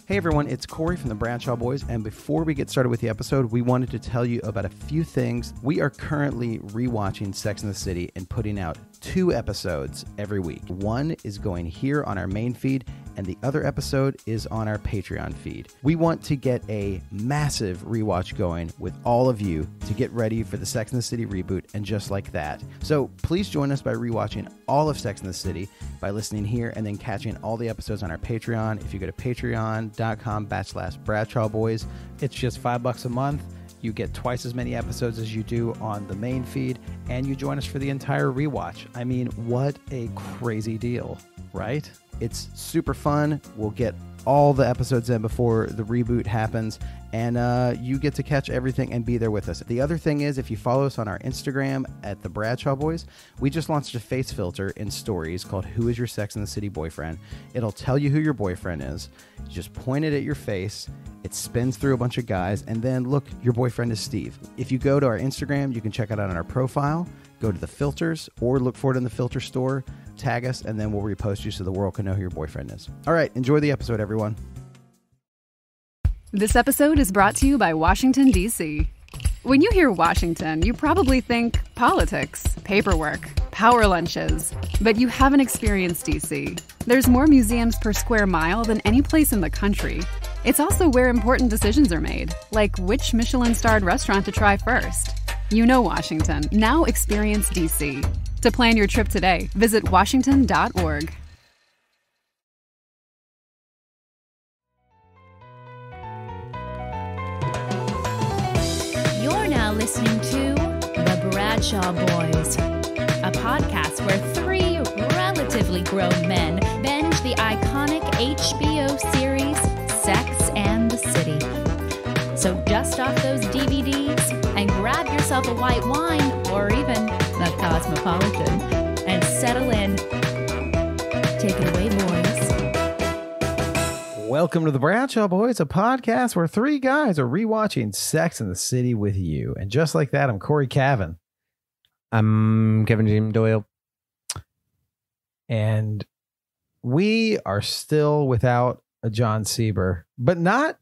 Hey everyone, it's Corey from the Bradshaw Boys, and before we get started with the episode, we wanted to tell you about a few things. We are currently rewatching Sex and the City and putting out 2 episodes every week. One is going here on our main feed, and the other episode is on our Patreon feed. We want to get a massive rewatch going with all of you to get ready for the Sex and the City reboot, and just like that. So please join us by rewatching all of Sex and the City by listening here and then catching all the episodes on our Patreon. If you go to patreon.com/Bradshaw Boys, it's just $5 a month. You get twice as many episodes as you do on the main feed, and you join us for the entire rewatch. I mean, what a crazy deal, right? It's super fun. We'll get all the episodes in before the reboot happens, and you get to catch everything and be there with us. The other thing is, if you follow us on our Instagram at the Bradshaw Boys, we just launched a face filter in stories called Who is Your Sex and the City Boyfriend? It'll tell you who your boyfriend is. You just point it at your face. It spins through a bunch of guys, and then look, your boyfriend is Steve. If you go to our Instagram, you can check it out on our profile, go to the filters, or look for it in the filter store, tag us, and then we'll repost you so the world can know who your boyfriend is. All right, enjoy the episode, everyone. This episode is brought to you by Washington, D.C. When you hear Washington, you probably think politics, paperwork, power lunches, but you haven't experienced D.C. There's more museums per square mile than any place in the country. It's also where important decisions are made, like which Michelin-starred restaurant to try first. You know Washington. Now experience D.C. To plan your trip today, visit washington.org. You're now listening to The Bradshaw Boys, a podcast where 3 relatively grown men binge the iconic HBO series Sex and the City. So dust off those DVDs and grab yourself a white wine or even the Cosmopolitan and settle in. Take it away, boys. Welcome to the Bradshaw Boys, a podcast where 3 guys are rewatching Sex and the City with you. And just like that, I'm Corey Cavan. I'm Kevin James Doyle. And we are still without a John Sieber, but not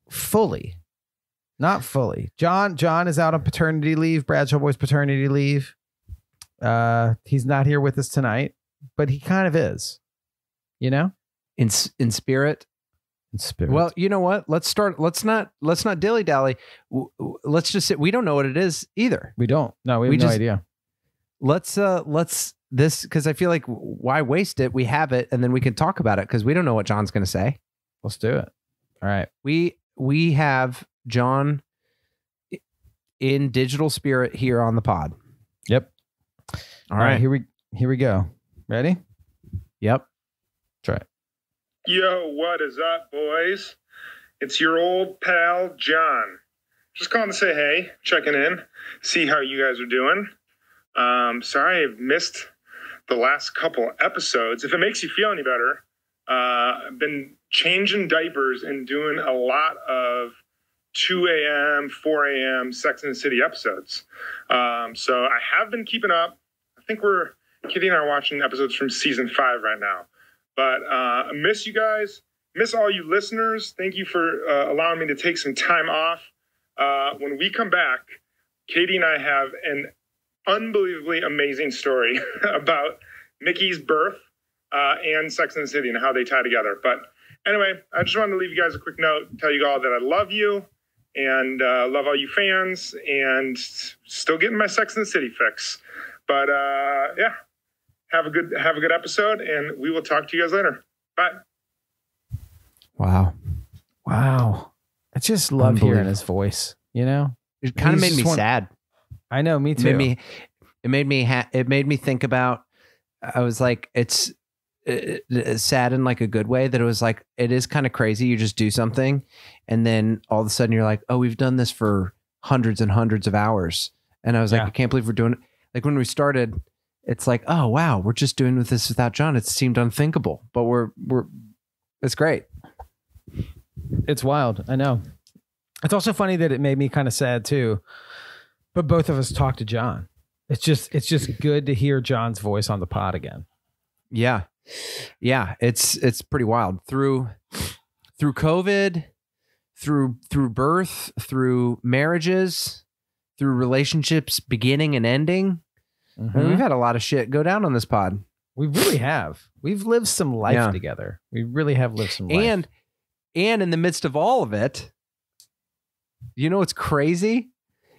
fully. Not fully. John is out on paternity leave, Bradshaw Boys paternity leave. He's not here with us tonight, but he kind of is, you know, In spirit. in spirit. Well, you know what? Let's start. Let's not dilly dally. Let's just sit. We don't know what it is either. we don't. No, we have no idea. Let's this, because I feel like why waste it? We have it, and then we can talk about it because we don't know what John's going to say. Let's do it. All right. We have John in digital spirit here on the pod. Yep. All right. Here we go. Ready? Yep. Try it. Yo, what is up, boys? It's your old pal, John. Just calling to say hey, checking in, see how you guys are doing. Sorry I've missed the last couple episodes. If it makes you feel any better, I've been changing diapers and doing a lot of 2 a.m., 4 a.m. Sex and the City episodes. So I have been keeping up. I think Kitty and I are watching episodes from season 5 right now. But I miss you guys. Miss all you listeners. Thank you for allowing me to take some time off. When we come back, Katie and I have an unbelievably amazing story about Mickey's birth and Sex and the City and how they tie together. But anyway, I just wanted to leave you guys a quick note, tell you all that I love you and love all you fans, and still getting my Sex and the City fix. But yeah, have a good episode, and we will talk to you guys later. Bye. Wow. I just love hearing his voice, you know? It kind of made me sad. I know, me too. It made me think about, I was like, it's sad in like a good way, that it was like, it is kind of crazy. You just do something and then all of a sudden you're like, oh, we've done this for hundreds and hundreds of hours. And I was like, I can't believe we're doing it. Like when we started, it's like, oh wow, we're just doing this without John. It seemed unthinkable, but it's great. It's wild. I know. It's also funny that it made me kind of sad too, but both of us talked to John. It's just good to hear John's voice on the pod again. Yeah. It's pretty wild. Through through COVID, through birth, through marriages, through relationships beginning and ending. I mean, we've had a lot of shit go down on this pod. We really have. We've lived some life together. We really have lived some life. And in the midst of all of it, you know what's crazy?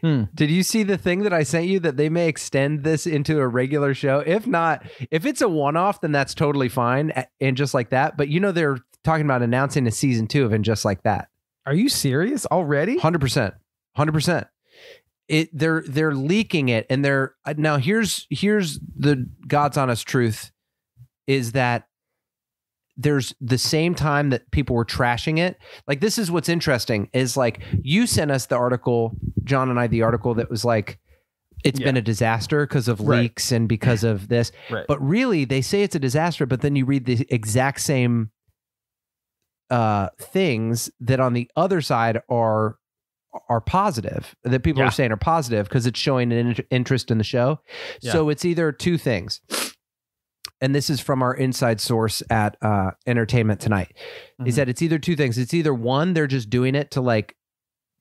Did you see the thing that I sent you that they may extend this into a regular show? If not, if it's a one-off, then that's totally fine. And just like that. But you know, they're talking about announcing a season 2 of And Just Like That. Are you serious already? 100%. They're leaking it, and now here's the God's honest truth is that there's the same time that people were trashing it. Like, this is what's interesting is, like, you sent us the article, John and I, the article that was like, it's been a disaster because of leaks and because of this. Right. But really, they say it's a disaster, but then you read the exact same things that on the other side are positive, that people are saying are positive because it's showing an interest in the show. So it's either two things. And this is from our inside source at Entertainment Tonight, is that it's either two things. It's either one, they're just doing it to like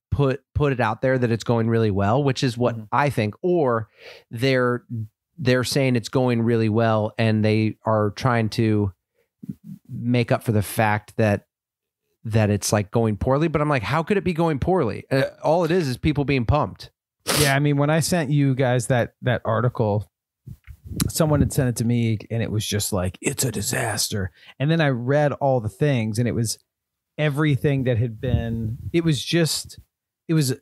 put it out there that it's going really well, which is what I think, or they're saying it's going really well and they are trying to make up for the fact that it's like going poorly. But I'm like, how could it be going poorly? All it is people being pumped. Yeah, I mean, when I sent you guys that article, someone had sent it to me and it was just like, it's a disaster. And then I read all the things and it was everything that had been, it was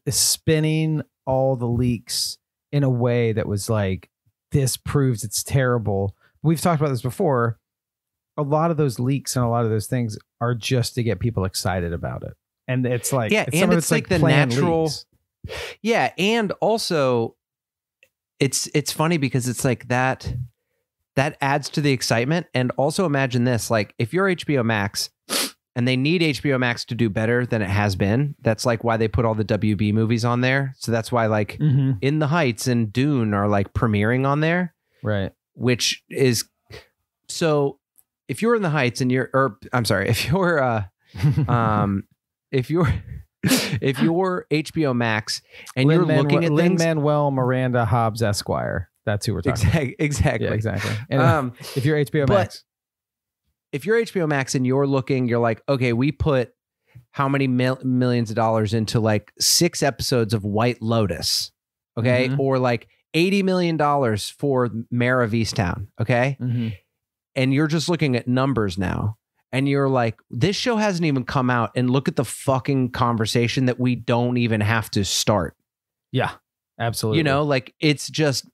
spinning all the leaks in a way that was like, this proves it's terrible. We've talked about this before. A lot of those leaks and a lot of those things are just to get people excited about it. And it's like, and it's like the natural leaks. Yeah. And also it's funny because it's like that adds to the excitement. And also imagine this, like if you're HBO Max and they need HBO Max to do better than it has been, that's like why they put all the WB movies on there. So that's why like In the Heights and Dune are like premiering on there. Right. Which is, so if you're In the Heights and if you're HBO Max and you're looking at things, Lin-Manuel Miranda Hobbs Esquire, that's who we're talking about. Exactly. Yeah, exactly. Anyway, if you're HBO Max, if you're HBO Max and you're looking, you're like, okay, we put how many millions of dollars into like 6 episodes of White Lotus, okay, or like $80 million for Mare of Easttown, okay, and you're just looking at numbers now. And you're like, this show hasn't even come out, and look at the fucking conversation that we don't even have to start. Yeah, absolutely. You know, like it's just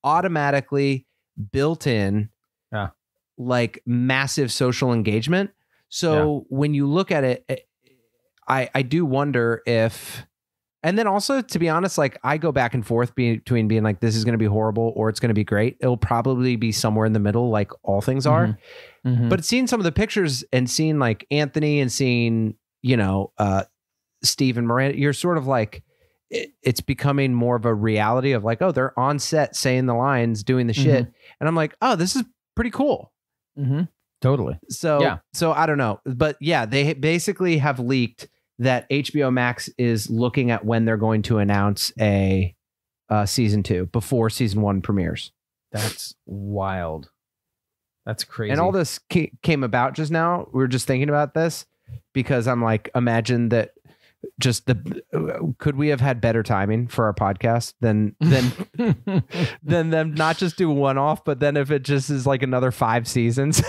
automatically built in, like massive social engagement. So when you look at it, I do wonder if, and then also to be honest, like I go back and forth between being like, this is going to be horrible or it's going to be great. It'll probably be somewhere in the middle, like all things are. But seeing some of the pictures and seeing like Anthony and seeing, you know, Steve and Miranda, you're sort of like, it's becoming more of a reality of like, oh, they're on set saying the lines, doing the shit. And I'm like, oh, this is pretty cool. Totally. So I don't know. But yeah, they basically have leaked that HBO Max is looking at when they're going to announce a season 2 before season 1 premieres. That's wild. That's crazy. And all this came about just now. We were just thinking about this because I'm like, imagine that just could we have had better timing for our podcast than them not just do one off, but then if it just is like another 5 seasons.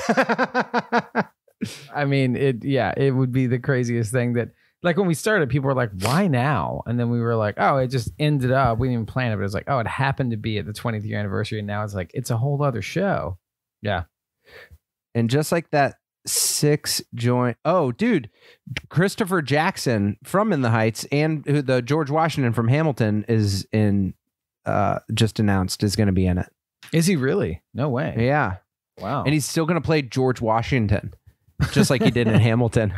I mean, it would be the craziest thing that, like when we started, people were like, why now? And then we were like, oh, it just ended up, we didn't even plan it, but it was like, oh, it happened to be at the 20th year anniversary. And now it's like, it's a whole other show. Yeah. And just like that 6 joint, oh, dude, Christopher Jackson from In the Heights and the George Washington from Hamilton is in, just announced is going to be in it. Is he really? No way. Yeah. Wow. And he's still going to play George Washington, just like he did in Hamilton.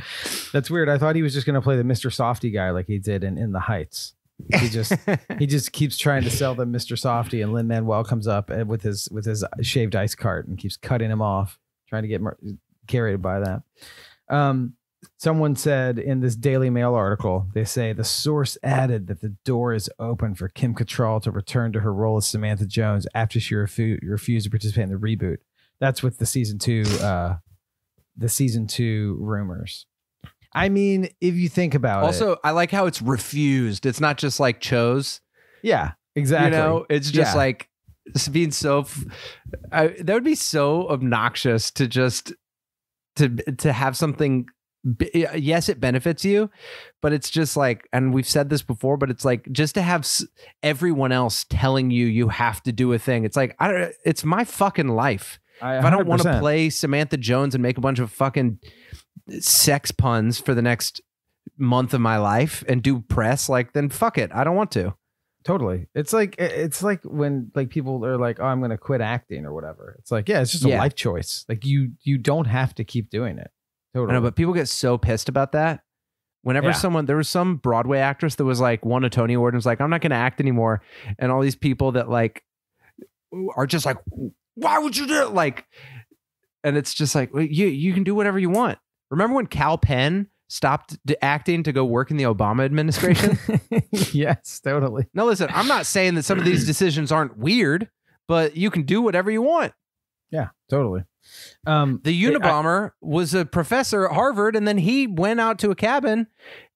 That's weird. I thought he was just going to play the Mr. Softy guy like he did in The Heights. He just keeps trying to sell them Mr. Softy, and Lin-Manuel comes up with his shaved ice cart and keeps cutting him off, trying to get carried by that. Someone said in this Daily Mail article, they say the source added that the door is open for Kim Cattrall to return to her role as Samantha Jones after she refused to participate in the reboot. That's with the season two rumors. I mean, if you think about it. Also, I like how it's refused. It's not just like chose. Yeah, exactly. You know, it's just like it's being so. That would be so obnoxious to just to have something. Yes, it benefits you, but it's just like, and we've said this before, but it's like just to have everyone else telling you have to do a thing. It's like it's my fucking life. If I don't want to play Samantha Jones and make a bunch of fucking sex puns for the next month of my life and do press, like, then fuck it. I don't want to. Totally. It's like when like people are like, oh, I'm going to quit acting or whatever. It's like, yeah, it's just a life choice. Like you don't have to keep doing it. Totally. I know, but people get so pissed about that. Whenever there was some Broadway actress that was like won a Tony Award and was like, I'm not going to act anymore. And all these people that like are just like, why would you do it? Like, and it's just like, you can do whatever you want. Remember when Cal Penn stopped acting to go work in the Obama administration? Yes, totally. Now, listen, I'm not saying that some of these decisions aren't weird, but you can do whatever you want. Yeah, totally. The Unabomber was a professor at Harvard, and then he went out to a cabin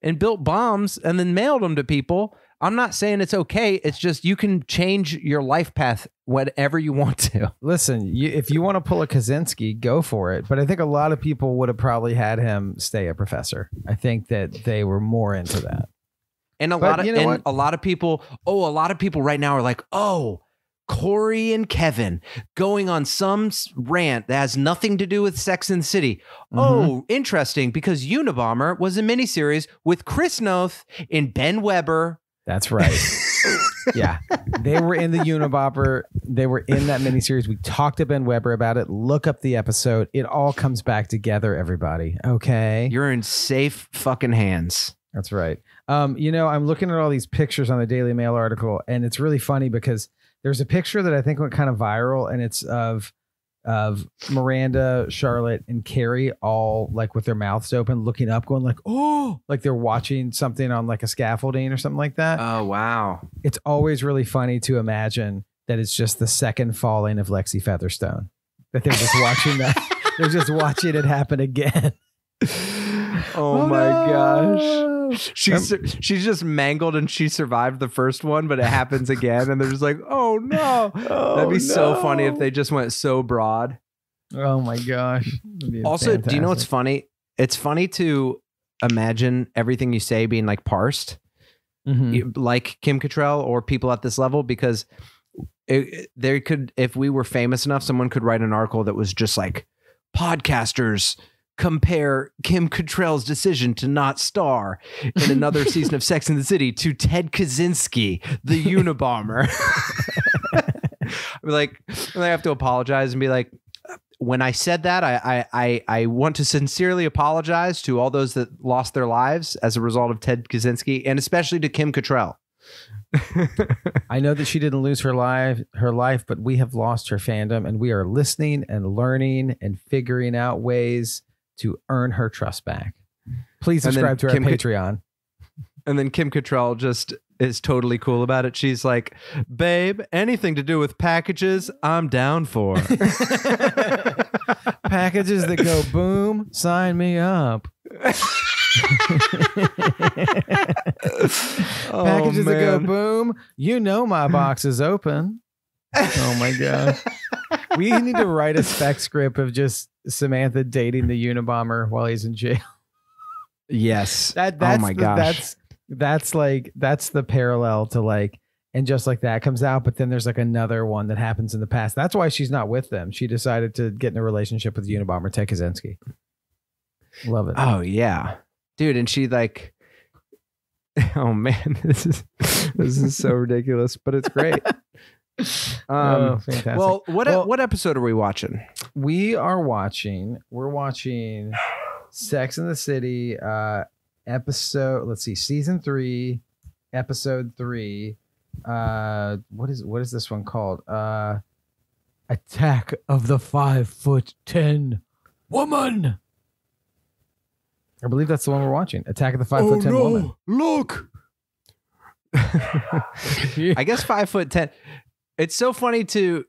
and built bombs and then mailed them to people. I'm not saying it's okay. It's just you can change your life path whenever you want to. Listen, if you want to pull a Kaczynski, go for it. But I think a lot of people would have probably had him stay a professor. I think that they were more into that. And a lot of people right now are like, oh, Corey and Kevin going on some rant that has nothing to do with Sex and the City. Mm-hmm. Oh, interesting, because Unabomber was a miniseries with Chris Noth and Ben Weber. That's right. Yeah. They were in the Unabomber. They were in that miniseries. We talked to Ben Weber about it. Look up the episode. It all comes back together, everybody. Okay. You're in safe fucking hands. That's right. I'm looking at all these pictures on the Daily Mail article, and it's really funny because there's a picture that I think went kind of viral, and it's of Miranda, Charlotte, and Carrie all like with their mouths open, looking up, going like, oh, like they're watching something on like a scaffolding or something like that. Oh, wow. It's always really funny to imagine that it's just the second falling of Lexi Featherstone, that they're just watching that. They're just watching it happen again. Oh my gosh. She's just mangled and she survived the first one, but it happens again and they're just like, oh no. That'd be so funny if they just went so broad. Oh my gosh. Also, fantastic. Do you know what's funny? It's funny to imagine everything you say being like parsed, like Kim Cattrall or people at this level, because if we were famous enough, someone could write an article that was just like, podcasters compare Kim Cattrall's decision to not star in another season of Sex and the City to Ted Kaczynski, the Unabomber. Like, I have to apologize and be like, when I said that, I want to sincerely apologize to all those that lost their lives as a result of Ted Kaczynski, and especially to Kim Cattrall. I know that she didn't lose her life, but we have lost her fandom, and we are listening and learning and figuring out ways to earn her trust back. Please subscribe to our Patreon. And then Kim Cattrall just is totally cool about it. She's like, babe, anything to do with packages, I'm down for. Packages that go boom, sign me up. Packages that go boom, you know my box is open. Oh my gosh. We need to write a spec script of just Samantha dating the Unabomber while he's in jail. Yes. That's the parallel to like, and just like that comes out, but then there's like another one that happens in the past. That's why she's not with them. She decided to get in a relationship with the Unabomber, Ted Kaczynski. Love it. Oh yeah. Dude, and she like, oh man, this is so ridiculous, but it's great. Fantastic. Well, what episode are we watching? We're watching Sex and the City episode, let's see, season 3, episode 3. What is this one called? Attack of the 5'10" Woman. I believe that's the one we're watching. Attack of the 5'10" Woman. Look. I guess 5'10". It's so funny to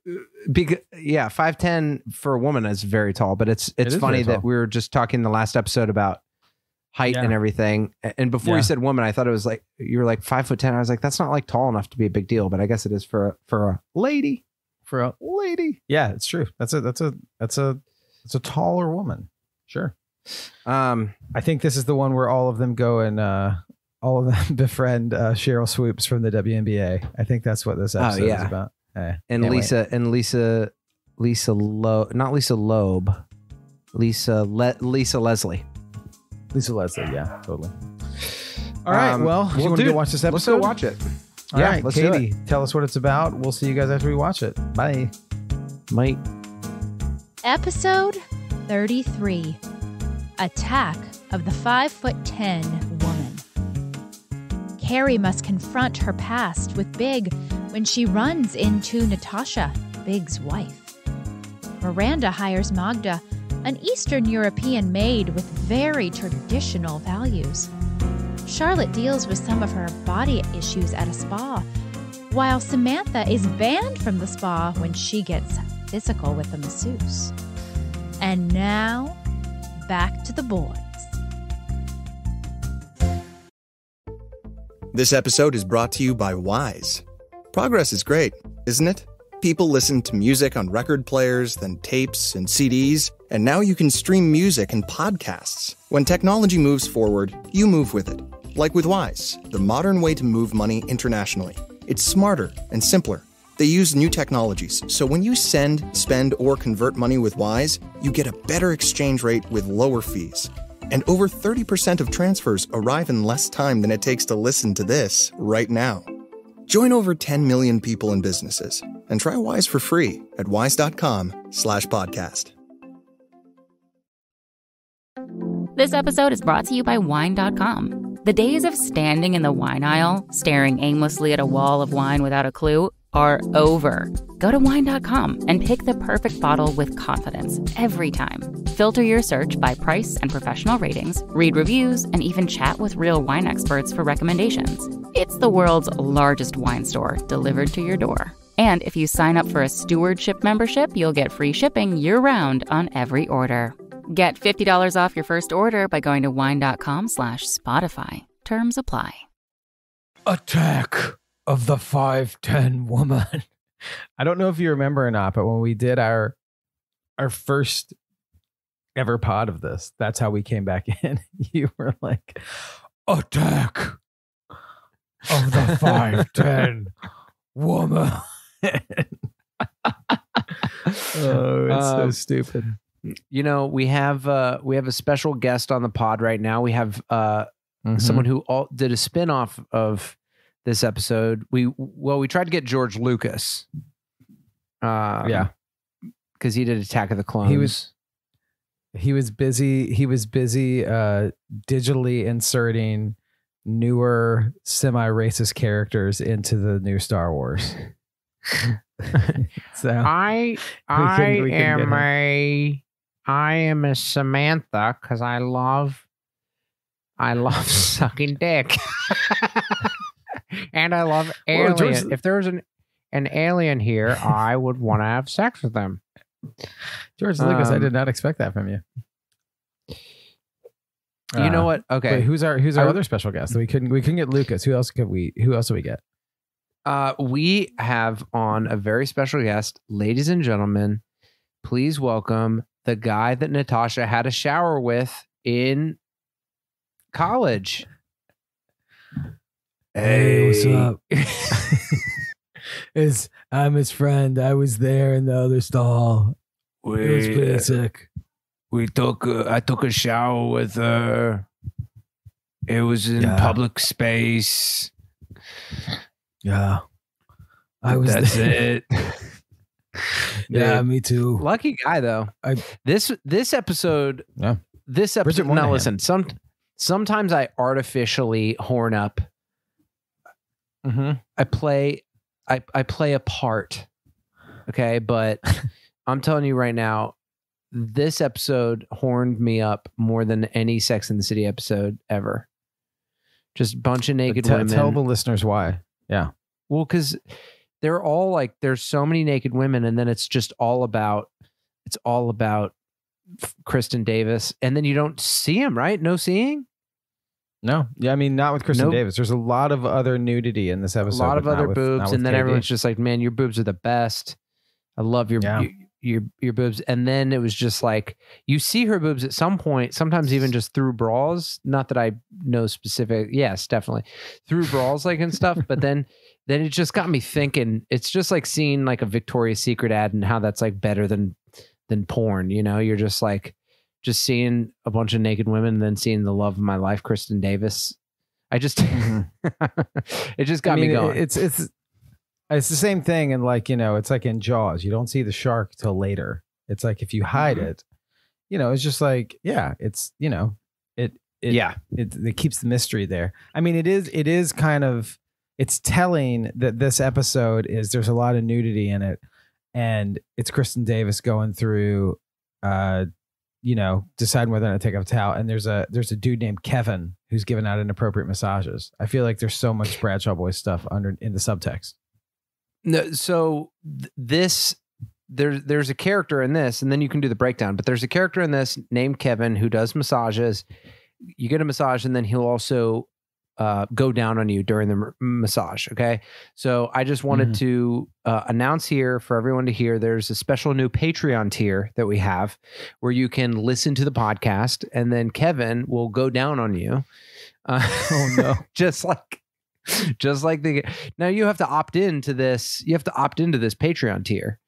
because 5'10" for a woman is very tall, but it's funny that we were just talking the last episode about height and everything. And before you said woman, I thought it was like you were like 5'10". I was like, that's not like tall enough to be a big deal, but I guess it is for a lady. For a lady. Yeah, it's true. That's a taller woman. Sure. I think this is the one where all of them go and all of them befriend Cheryl Swoops from the WNBA. I think that's what this episode is about. And Lisa Loeb, not Lisa Loeb, Lisa Leslie. Lisa Leslie, yeah, totally. All right, well, you want to go watch this episode? Let's go watch it. All right, Katie, tell us what it's about. We'll see you guys after we watch it. Bye. Mike. Episode 33. Attack of the 5'10" Woman. Carrie must confront her past with Big when she runs into Natasha, Big's wife. Miranda hires Magda, an Eastern European maid with very traditional values. Charlotte deals with some of her body issues at a spa, while Samantha is banned from the spa when she gets physical with a masseuse. And now, back to the boys. This episode is brought to you by Wise. Progress is great, isn't it? People listen to music on record players, then tapes and CDs, and now you can stream music and podcasts. When technology moves forward, you move with it. Like with Wise, the modern way to move money internationally. It's smarter and simpler. They use new technologies, so when you send, spend, or convert money with Wise, you get a better exchange rate with lower fees. And over 30% of transfers arrive in less time than it takes to listen to this right now. Join over 10 million people and businesses and try Wise for free at wise.com/podcast. This episode is brought to you by Wine.com. The days of standing in the wine aisle, staring aimlessly at a wall of wine without a clue, are over. Go to Wine.com and pick the perfect bottle with confidence every time. Filter your search by price and professional ratings, read reviews, and even chat with real wine experts for recommendations. It's the world's largest wine store delivered to your door. And if you sign up for a stewardship membership, you'll get free shipping year-round on every order. Get $50 off your first order by going to wine.com/Spotify. Terms apply. Attack of the 5'10" Woman. I don't know if you remember or not, but when we did our first ever pod of this, that's how we came back in. You were like, attack of the 5'10" Woman. Oh, it's so stupid. You know, we have a special guest on the pod right now. We have someone who did a spin-off of this episode. We tried to get George Lucas. Because he did Attack of the Clones. He was busy digitally inserting newer semi-racist characters into the new Star Wars. So I am a Samantha because I love sucking dick. And I love aliens. If there was an alien here, I would want to have sex with them. George Lucas, I did not expect that from you. You know what? Okay. Wait, who's our other special guest? We couldn't get Lucas. Who else do we get? We have on a very special guest, ladies and gentlemen. Please welcome the guy that Natasha had a shower with in college. Hey, what's up? I'm his friend. I was there in the other stall. It was pretty sick. I took a shower with her. It was in public space. Yeah. That's it. Yeah, me too. Lucky guy though. This episode. Yeah. This episode. Now listen. Sometimes I artificially horn up. Mm-hmm. I play a part. Okay, but I'm telling you right now, this episode horned me up more than any Sex and the City episode ever. Just a bunch of naked women. Tell the listeners why. Yeah. Well, because they're all like, there's so many naked women, and then it's all about Kristen Davis, and then you don't see him, right? No seeing. No, yeah, I mean, not with Kristen Nope. Davis. There's a lot of other nudity in this episode. A lot of but not other with- boobs, not with and then KD. everyone's just like, "Man, your boobs are the best. I love your Yeah. your boobs." And then it was just like, you see her boobs at some point, sometimes even just through bras. Not that I know specific. Yes, definitely through bras, like and stuff. But then it just got me thinking. It's just like seeing like a Victoria's Secret ad and how that's like better than porn. You know, you're just like just seeing a bunch of naked women and then seeing the love of my life, Kristen Davis. I just it just got me going. It's the same thing, and like, you know, it's like in Jaws. You don't see the shark till later. It's like if you hide it, you know, it's just like, yeah, it's, you know, it keeps the mystery there. I mean, it is kind of, it's telling that this episode there's a lot of nudity in it, and it's Kristen Davis going through, you know, deciding whether or not to take off a towel. And there's a dude named Kevin who's giving out inappropriate massages. I feel like there's so much Bradshaw Boys stuff in the subtext. No, so this there's a character in this, and then you can do the breakdown. But there's a character in this named Kevin who does massages. You get a massage, and then he'll also go down on you during the massage. Okay, so I just wanted to announce here for everyone to hear. There's a special new Patreon tier that we have where you can listen to the podcast, and then Kevin will go down on you. Oh no! just like now you have to opt into this. You have to opt into this Patreon tier,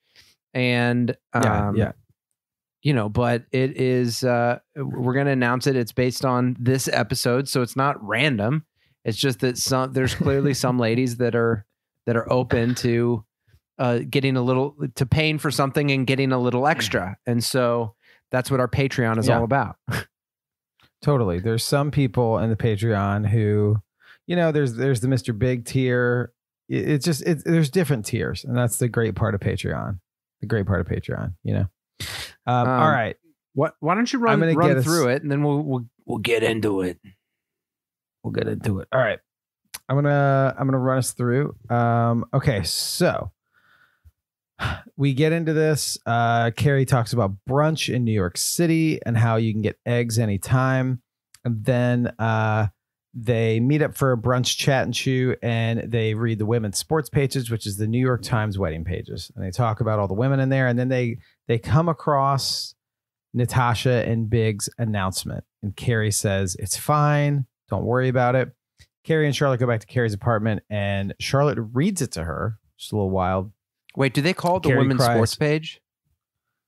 and yeah. you know, but it is. We're going to announce it. It's based on this episode, so it's not random. It's just that there's clearly some ladies that are open to getting a little, to paying for something and getting a little extra, and so that's what our Patreon is all about. Totally. There's some people in the Patreon who, you know, there's the Mr. Big tier. There's different tiers, and that's the great part of Patreon. The great part of Patreon, you know. All right. Why don't you run through it, and then we'll get into it. We'll get into it. All right. I'm gonna run us through. Okay, so we get into this. Carrie talks about brunch in New York City and how you can get eggs anytime. And then they meet up for a brunch chat and chew, and they read the women's sports pages, which is the New York Times wedding pages. And they talk about all the women in there. And then they come across Natasha and Big's announcement. And Carrie says, "It's fine. Don't worry about it." Carrie and Charlotte go back to Carrie's apartment, and Charlotte reads it to her. Just a little wild. Wait, do they call it the Carrie women's cries. sports page?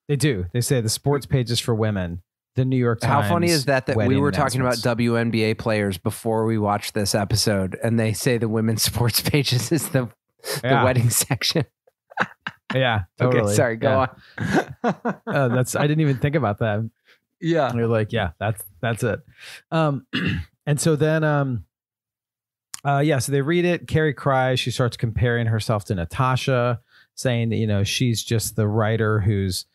They do. They say the sports pages for women. The New York Times. How funny is that we wedding were talking about announcements. WNBA players before we watched this episode, and they say the women's sports pages is the wedding section. Yeah, totally. Okay, sorry, go on. I didn't even think about that. Yeah. You're like, yeah, that's it. And so then, so they read it. Carrie cries. She starts comparing herself to Natasha, saying that, you know, she's just the writer whose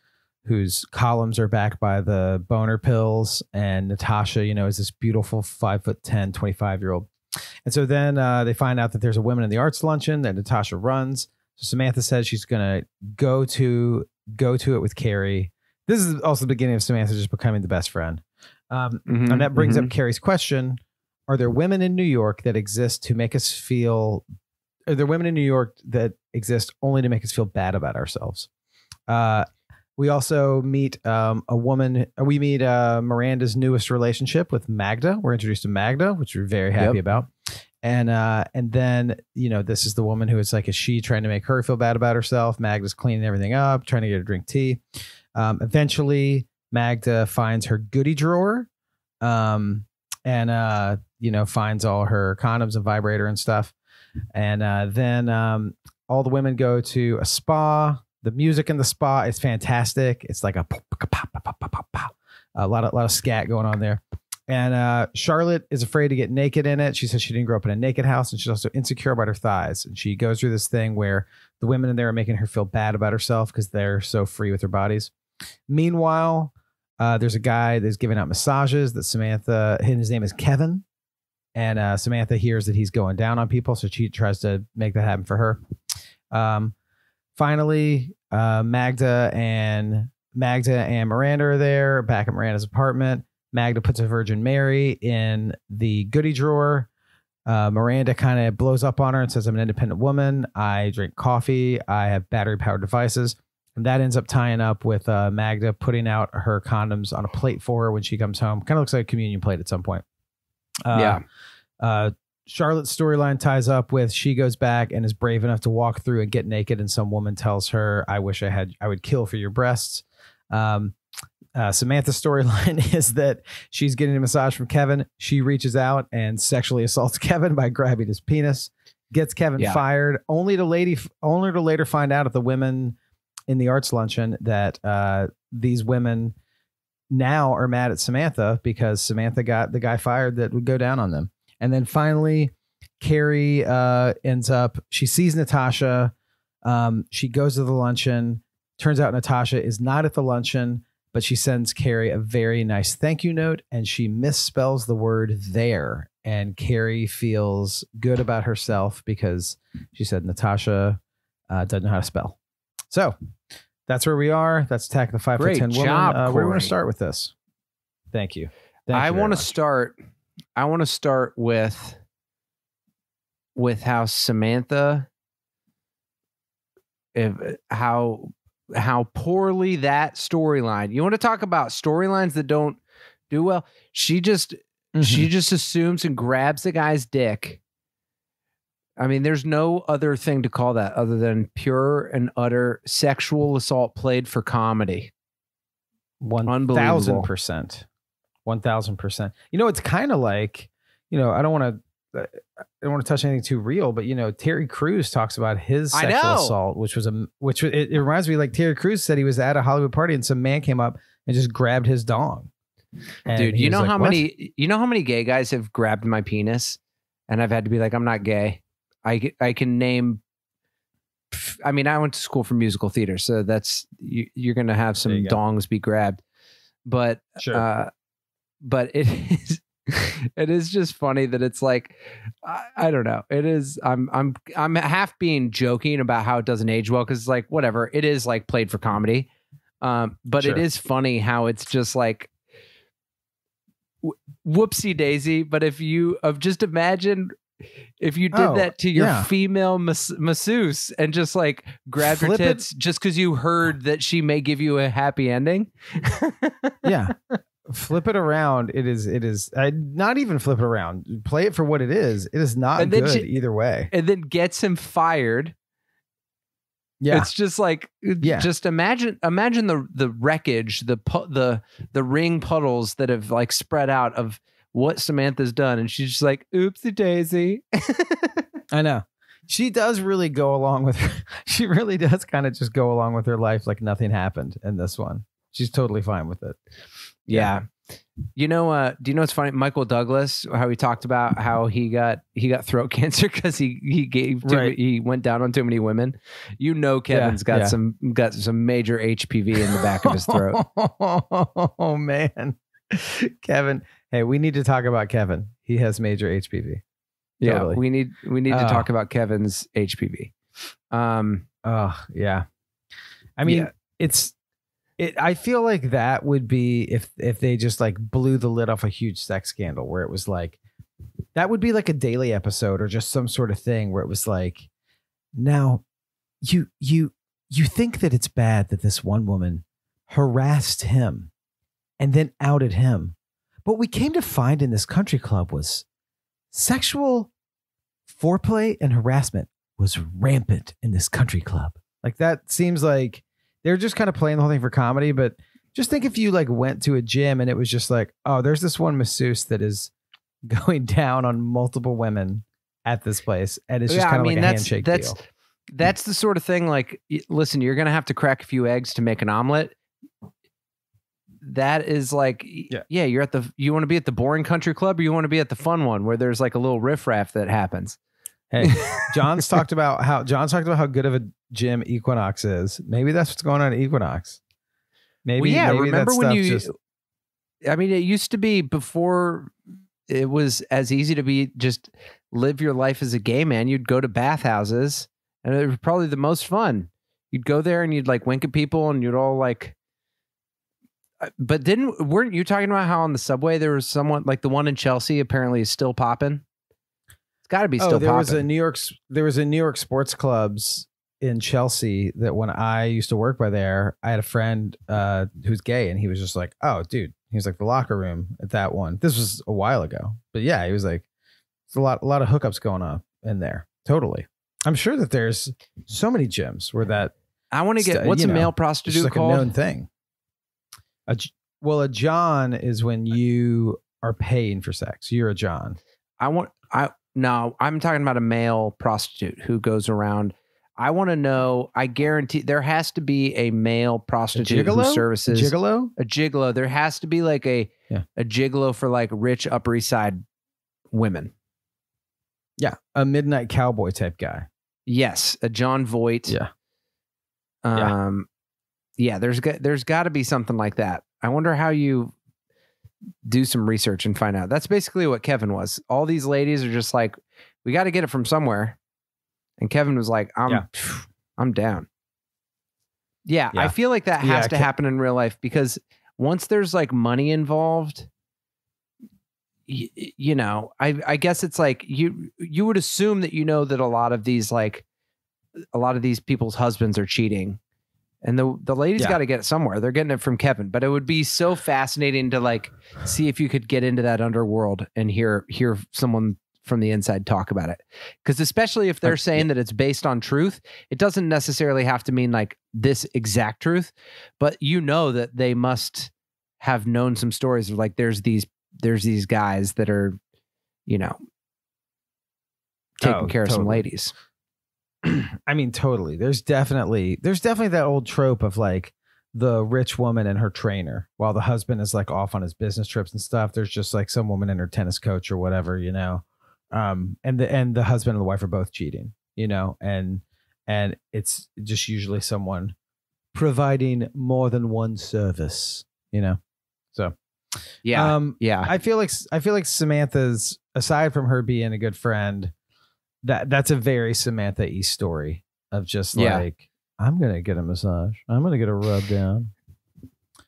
columns are backed by the boner pills. And Natasha, you know, is this beautiful 5'10", 25-year-old. And so then they find out that there's a women in the arts luncheon that Natasha runs. So Samantha says she's going to go to it with Carrie. This is also the beginning of Samantha just becoming the best friend. And that brings up Carrie's question. Are there women in New York that exist to make us feel, are there women in New York that exist only to make us feel bad about ourselves? We also meet Miranda's newest relationship with Magda. We're introduced to Magda, which we're very happy about. And then, you know, this is the woman who is like, is she trying to make her feel bad about herself? Magda's cleaning everything up, trying to get her to drink tea. Eventually Magda finds her goodie drawer, and finds all her condoms and vibrator and stuff. And then all the women go to a spa. The music in the spa is fantastic. It's like a lot of scat going on there. And Charlotte is afraid to get naked in it. She says she didn't grow up in a naked house, and she's also insecure about her thighs. And she goes through this thing where the women in there are making her feel bad about herself because they're so free with their bodies. Meanwhile, there's a guy that's giving out massages that Samantha, his name is Kevin. And Samantha hears that he's going down on people. So she tries to make that happen for her. Finally, Magda and Miranda are there back at Miranda's apartment. Magda puts a Virgin Mary in the goodie drawer. Miranda kind of blows up on her and says, I'm an independent woman. I drink coffee. I have battery powered devices. And that ends up tying up with Magda putting out her condoms on a plate for her when she comes home. Kind of looks like a communion plate at some point. Charlotte's storyline ties up with she goes back and is brave enough to walk through and get naked. And some woman tells her, I would kill for your breasts. Samantha's storyline is that she's getting a massage from Kevin. She reaches out and sexually assaults Kevin by grabbing his penis, gets Kevin fired, only to later find out at the women in the arts luncheon that these women now are mad at Samantha because Samantha got the guy fired that would go down on them. And then finally, Carrie she sees Natasha. She goes to the luncheon. Turns out Natasha is not at the luncheon, but she sends Carrie a very nice thank you note, and she misspells the word there. And Carrie feels good about herself because she said Natasha doesn't know how to spell. So that's where we are. That's Attack of the 5 Great foot 10 job, woman. Where do we want to Corey. start with this? Thank you. I want to start with how Samantha, how poorly that storyline. You want to talk about storylines that don't do well? She just assumes and grabs the guy's dick. I mean, there's no other thing to call that other than pure and utter sexual assault played for comedy. 1,000%. 1,000%. You know, it's kind of like, you know, I don't want to touch anything too real, but you know, Terry Crews talks about his sexual assault, it reminds me, like Terry Crews said he was at a Hollywood party and some man came up and just grabbed his dong. And dude, you know like, how what? how many gay guys have grabbed my penis and I've had to be like, I'm not gay. I can name. I mean, I went to school for musical theater, so that's you're going to have some dongs be grabbed, but sure. But it is just funny that it's like I don't know. It is I'm half being joking about how it doesn't age well because it's like whatever. It is like played for comedy, but Sure. It is funny how it's just like whoopsie daisy. But just imagine. If you did that to your female masseuse and just like grabbed her tits just because you heard that she may give you a happy ending. Yeah. Flip it around. It is not even flip it around. Play it for what it is. It is not good either way. And then gets him fired. Yeah. It's just like, just imagine the wreckage, the ring puddles that have like spread out of what Samantha's done, and she's just like, oopsie daisy. I know. She does really go along with her. She really does kind of just go along with her life like nothing happened in this one. She's totally fine with it. Yeah. You know, do you know what's funny? Michael Douglas, how he talked about how he got throat cancer because he went down on too many women. You know, Kevin's got some major HPV in the back of his throat. Oh man, Kevin. Hey, we need to talk about Kevin. He has major HPV. Yeah, totally. we need to talk about Kevin's HPV. Oh yeah. I mean, I feel like that would be if they just like blew the lid off a huge sex scandal where it was like, that would be like a daily episode or just some sort of thing where it was like, now you think that it's bad that this one woman harassed him and then outed him. What we came to find in this country club was sexual foreplay and harassment was rampant in this country club. Like that seems like they're just kind of playing the whole thing for comedy, but just think if you like went to a gym and it was just like, oh, there's this one masseuse that is going down on multiple women at this place. And it's just kind of like a handshake deal. That's the sort of thing like, listen, you're going to have to crack a few eggs to make an omelet. That is like, you want to be at the boring country club or you want to be at the fun one where there's like a little riffraff that happens. Hey, John's talked about how good of a gym Equinox is. Maybe that's what's going on at Equinox. Maybe, well, yeah, maybe remember that when stuff you just, I mean, it used to be before it was as easy to be just live your life as a gay man. You'd go to bathhouses and it was probably the most fun. You'd go there and you'd like wink at people and you'd all like, but weren't you talking about how on the subway there was someone like the one in Chelsea apparently is still popping? It's got to be still there popping. was a New York sports clubs in Chelsea that when I used to work by there, I had a friend who's gay, and he was just like, "Oh, dude," he was like, "the locker room at that one." This was a while ago, but yeah, he was like, "There's a lot of hookups going on in there." Totally, I'm sure that there's so many gyms where that. I want to get what's a male prostitute like called? A known thing. A John is when you are paying for sex. You're a John. No, I'm talking about a male prostitute who goes around. I want to know, I guarantee there has to be a male prostitute who services a gigolo. There has to be like a gigolo for like rich Upper East Side women. Yeah. A midnight cowboy type guy. Yes. A John Voight. Yeah. Yeah. There's got to be something like that. I wonder how you do some research and find out. That's basically what Kevin was. All these ladies are just like, we got to get it from somewhere. And Kevin was like, I'm down. Yeah, I feel like that has to happen in real life because once there's like money involved, you know, I guess it's like you would assume that that a lot of these people's husbands are cheating. And the ladies got to get it somewhere. They're getting it from Kevin. But it would be so fascinating to like see if you could get into that underworld and hear someone from the inside talk about it. Because especially if they're saying that it's based on truth, it doesn't necessarily have to mean like this exact truth, but that they must have known some stories of like there's these guys that are, taking care of some ladies. I mean, totally. There's definitely that old trope of like the rich woman and her trainer while the husband is like off on his business trips and stuff. There's just like some woman and her tennis coach or whatever, and the husband and the wife are both cheating, and it's just usually someone providing more than one service, so yeah. I feel like Samantha's, aside from her being a good friend, that's a very Samantha East story of just like, I'm going to get a massage. I'm going to get a rub down.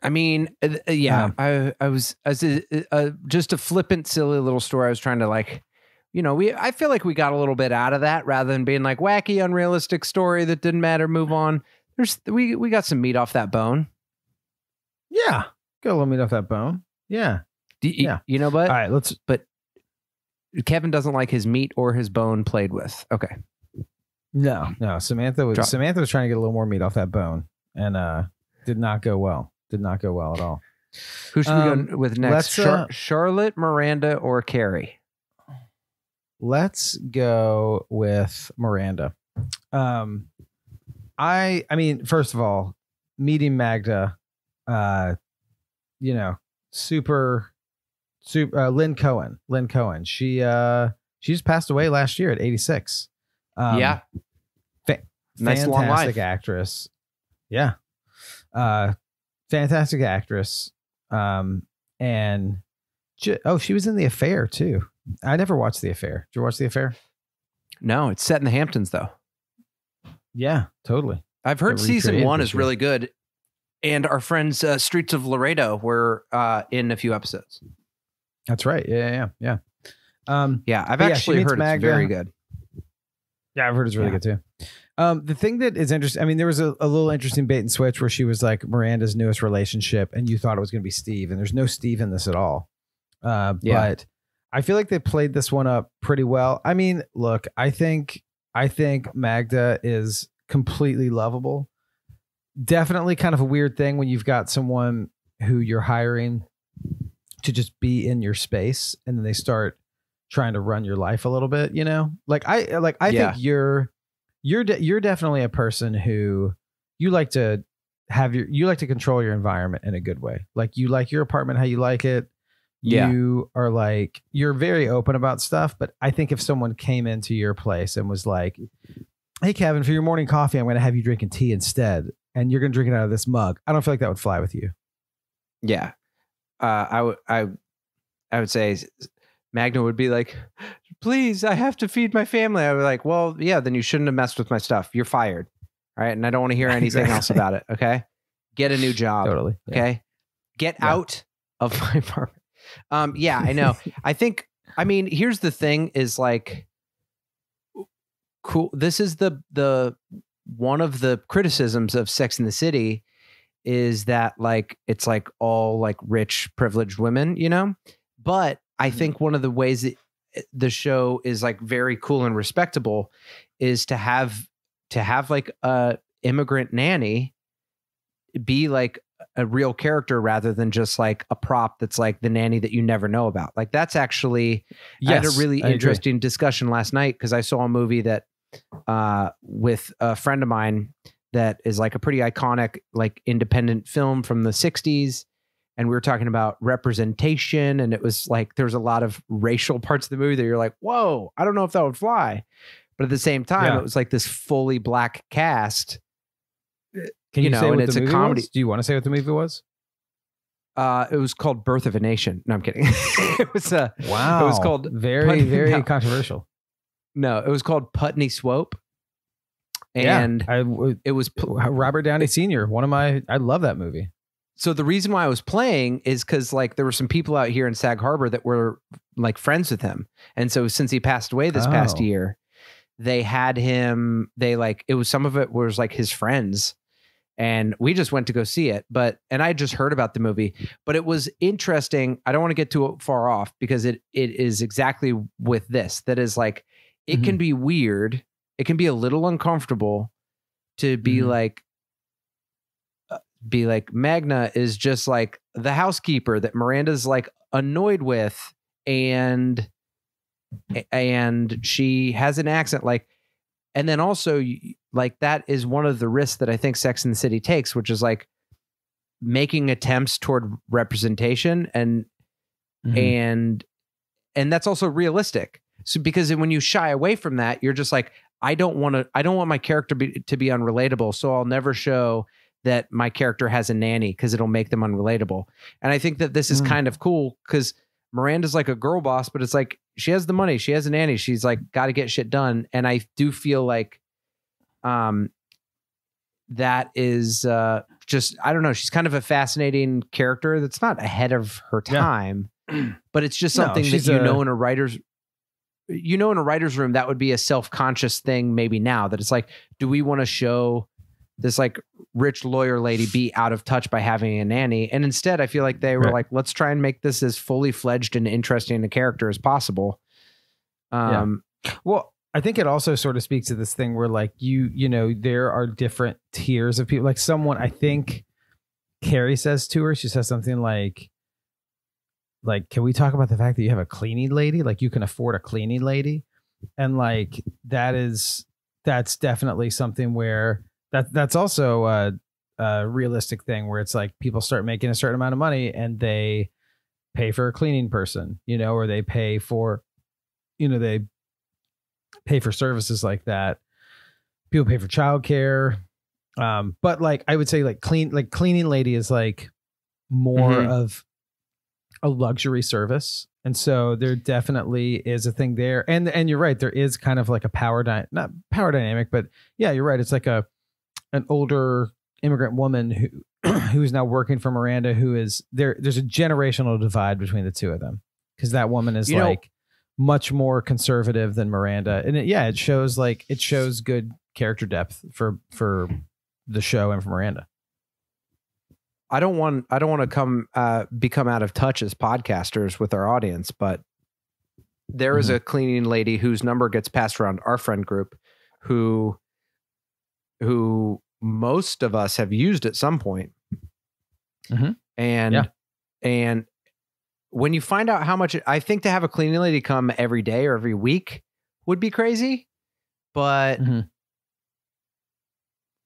I mean, I was just a flippant, silly little story. I was trying to like, I feel like we got a little bit out of that rather than being like wacky, unrealistic story that didn't matter. Move on. We got some meat off that bone. Yeah. Got a little meat off that bone. Yeah. But all right, but Kevin doesn't like his meat or his bone played with. Okay. No. Samantha was trying to get a little more meat off that bone and did not go well. Did not go well at all. Who should we go with next? Charlotte, Miranda, or Carrie? Let's go with Miranda. I mean, first of all, meeting Magda, super Lynn Cohen. She just passed away last year at 86. Nice long life. Fantastic actress. Yeah. Fantastic actress. And she was in The Affair too. I never watched The Affair. Did you watch The Affair? No, it's set in the Hamptons though. Yeah, totally. I've heard season 1 is really good. And our friends Streets of Laredo were in a few episodes. That's right. Yeah. I've actually heard it's very good. Yeah, I've heard it's really good too. The thing that is interesting, I mean, there was a little interesting bait and switch where she was like Miranda's newest relationship and you thought it was going to be Steve, and there's no Steve in this at all. But I feel like they played this one up pretty well. I mean, look, I think Magda is completely lovable. Definitely kind of a weird thing when you've got someone who you're hiring to just be in your space and then they start trying to run your life a little bit, I think you're definitely a person who you like to control your environment in a good way. Like you like your apartment how you like it. You are like, you're very open about stuff, but I think if someone came into your place and was like, hey Kevin, for your morning coffee I'm going to have you drinking tea instead, and you're going to drink it out of this mug. I don't feel like that would fly with you. Yeah. I would say Magna would be like, please, I have to feed my family. I would be like, well, yeah, then you shouldn't have messed with my stuff. You're fired. All right. And I don't want to hear anything else about it. Okay. Get a new job. Totally. Yeah. Okay. Get out of my apartment. Yeah, I know. I mean, here's the thing is like, cool. This is the one of the criticisms of Sex and the City is that like, it's like all like rich, privileged women, you know? But I think one of the ways that the show is like very cool and respectable is to have like a immigrant nanny be like a real character rather than just like a prop that's like the nanny that you never know about. Like that's actually, I had a really interesting discussion last night because I saw a movie that with a friend of mine that is like a pretty iconic like independent film from the 60s. And we were talking about representation, and it was like there was a lot of racial parts of the movie that you're like, whoa, I don't know if that would fly. But at the same time, it was like this fully black cast. Can you know, say what it's a comedy. Was? Do you want to say what the movie was? It was called Birth of a Nation. No, I'm kidding. It was wow. It was called very controversial. No, it was called Putney Swope. And it was Robert Downey Sr. I love that movie. So the reason why I was playing is because like there were some people out here in Sag Harbor that were like friends with him. And so since he passed away this past year, they had him, it was some of it was like his friends. And we just went to go see it. And I just heard about the movie, but it was interesting. I don't want to get too far off because it is exactly with this. That is like, it can be weird. It can be a little uncomfortable to be like Magna is just like the housekeeper that Miranda's like annoyed with. And she has an accent like, and then also like that is one of the risks that I think Sex and the City takes, which is like making attempts toward representation and that's also realistic. So because when you shy away from that, you're just like, I don't want my character to be unrelatable. So I'll never show that my character has a nanny because it'll make them unrelatable. And I think that this is kind of cool because Miranda's like a girl boss, but it's like, she has the money. She has a nanny. She's like, got to get shit done. And I do feel like, that is, just, I don't know. She's kind of a fascinating character that's not ahead of her time, but it's just something that in a writer's room, that would be a self-conscious thing. Maybe now that it's like, do we want to show this like rich lawyer lady be out of touch by having a nanny? And instead I feel like they were like, let's try and make this as fully fledged and interesting a character as possible. Well, I think it also sort of speaks to this thing where like, you know, there are different tiers of people. Like someone, I think Carrie says to her, she says something like, can we talk about the fact that you have a cleaning lady? Like you can afford a cleaning lady. And like, that's definitely something where that's also a realistic thing where it's like people start making a certain amount of money and they pay for a cleaning person, you know, or they pay for, you know, they pay for services like that. People pay for childcare. But like, I would say like cleaning lady is like more of a luxury service. And so there definitely is a thing there. And you're right. There is kind of like a not power dynamic, but yeah, you're right. It's like an older immigrant woman who's now working for Miranda, who is there's a generational divide between the two of them. Cause that woman is much more conservative than Miranda. And it shows good character depth for the show and for Miranda. I don't want to become out of touch as podcasters with our audience, but there is a cleaning lady whose number gets passed around our friend group who most of us have used at some point. And when you find out how much, I think to have a cleaning lady come every day or every week would be crazy, but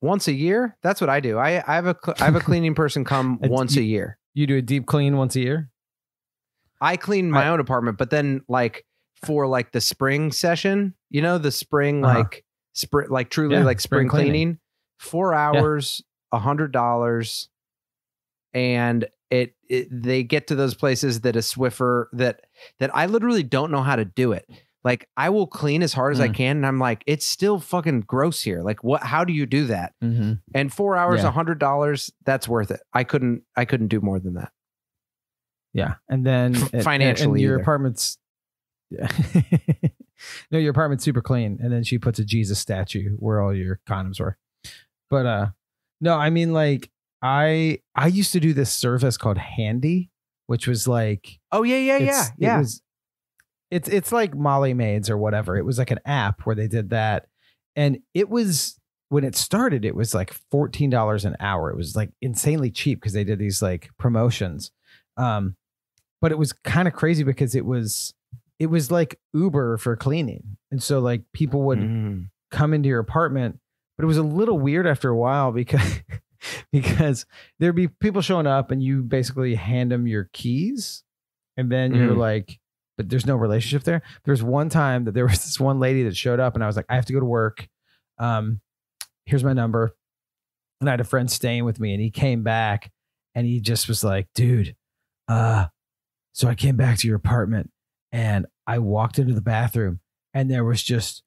once a year, that's what I do. I have a cleaning person come once a year. You do a deep clean once a year? I clean my own apartment, but then like for like the spring session, you know, the spring, like truly like spring cleaning, 4 hours $100 and they get to those places that a Swiffer that I literally don't know how to do it. Like I will clean as hard as I can. And I'm like, it's still fucking gross here. Like how do you do that? Mm-hmm. And 4 hours, $100, that's worth it. I couldn't do more than that. Yeah. And then financially, and your either. apartment's, no, your apartment's super clean. And then she puts a Jesus statue where all your condoms were. But, no, I mean, like I used to do this service called Handy, which was like, oh yeah. It's like Molly Maids or whatever. It was like an app where they did that. And it was, when it started, it was like $14 an hour. It was like insanely cheap because they did these like promotions. But it was kind of crazy because it was like Uber for cleaning. And so like people would come into your apartment, but it was a little weird after a while because there'd be people showing up and you basically hand them your keys and then you're like, but there's no relationship there. There's one time that there was this one lady that showed up and I was like, I have to go to work. Here's my number. And I had a friend staying with me and he came back and he just was like, dude, so I came back to your apartment and I walked into the bathroom and there was just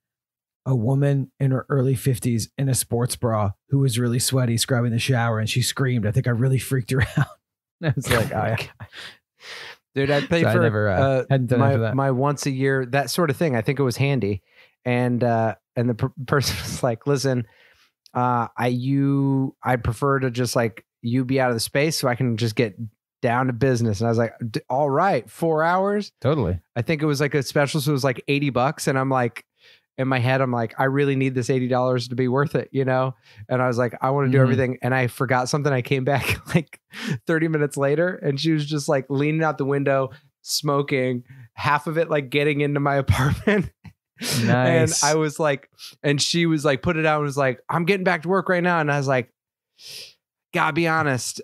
a woman in her early 50s in a sports bra who was really sweaty scrubbing the shower and she screamed. I think I really freaked her out. I was like, oh, yeah. Dude, I'd pay for my once a year, that sort of thing. I think it was Handy. And the person was like, listen, I prefer to just like you be out of the space so I can just get down to business. And I was like, all right, 4 hours. Totally. I think it was like a special. So it was like $80. And I'm like, in my head, I'm like, I really need this $80 to be worth it, you know? And I was like, I want to do everything. And I forgot something. I came back like 30 minutes later and she was just like leaning out the window, smoking, half of it like getting into my apartment. Nice. And I was like, and she was like, put it out and was like, I'm getting back to work right now. And I was like, gotta be honest,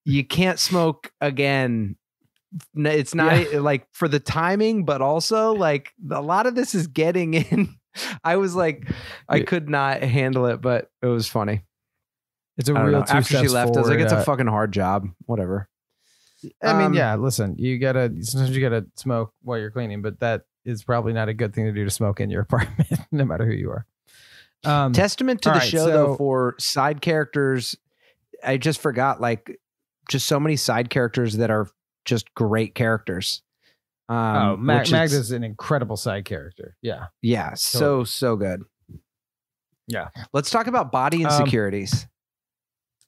you can't smoke again. It's not like for the timing, but also like a lot of this is getting in. I was like, I could not handle it, but it was funny. It's a real two after she left, forward, I was like, it's a fucking hard job. Whatever. I mean, yeah, listen, sometimes you gotta smoke while you're cleaning, but that is probably not a good thing to do to smoke in your apartment, no matter who you are. Testament to the show though, for side characters. I just forgot, like, just so many side characters that are just great characters. Magda's an incredible side character. Yeah. Yeah. So good. Yeah. Let's talk about body insecurities.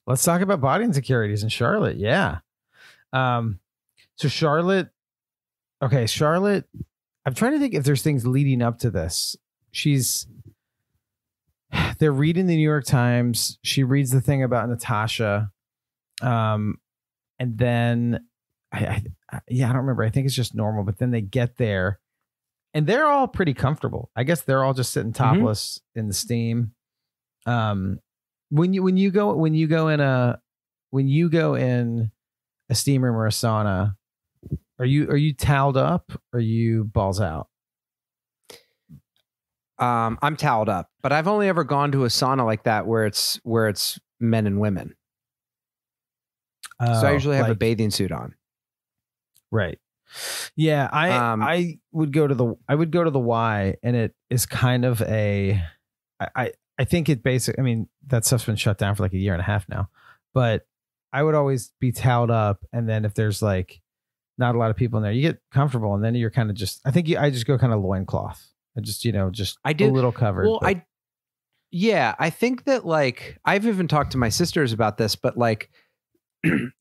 Let's talk about body insecurities in Charlotte. Yeah. So Charlotte, I'm trying to think if there's things leading up to this. They're reading the New York Times. She reads the thing about Natasha. And then I don't remember. I think it's just normal, but then they get there and they're all pretty comfortable. I guess they're all just sitting topless in the steam. When you go in a steam room or a sauna, are you toweled up or are you balls out? I'm toweled up, but I've only ever gone to a sauna like that where it's men and women. So I usually have a bathing suit on. Right. Yeah. I would go to the Y, and it is kind of I think it basically, I mean, that stuff's been shut down for like a year and a half now, but I would always be toweled up. And then if there's like not a lot of people in there, you get comfortable. And then you're kind of just, I just go kind of loincloth. I just, I do a little covered. Well, I think that like, I've even talked to my sisters about this, but like,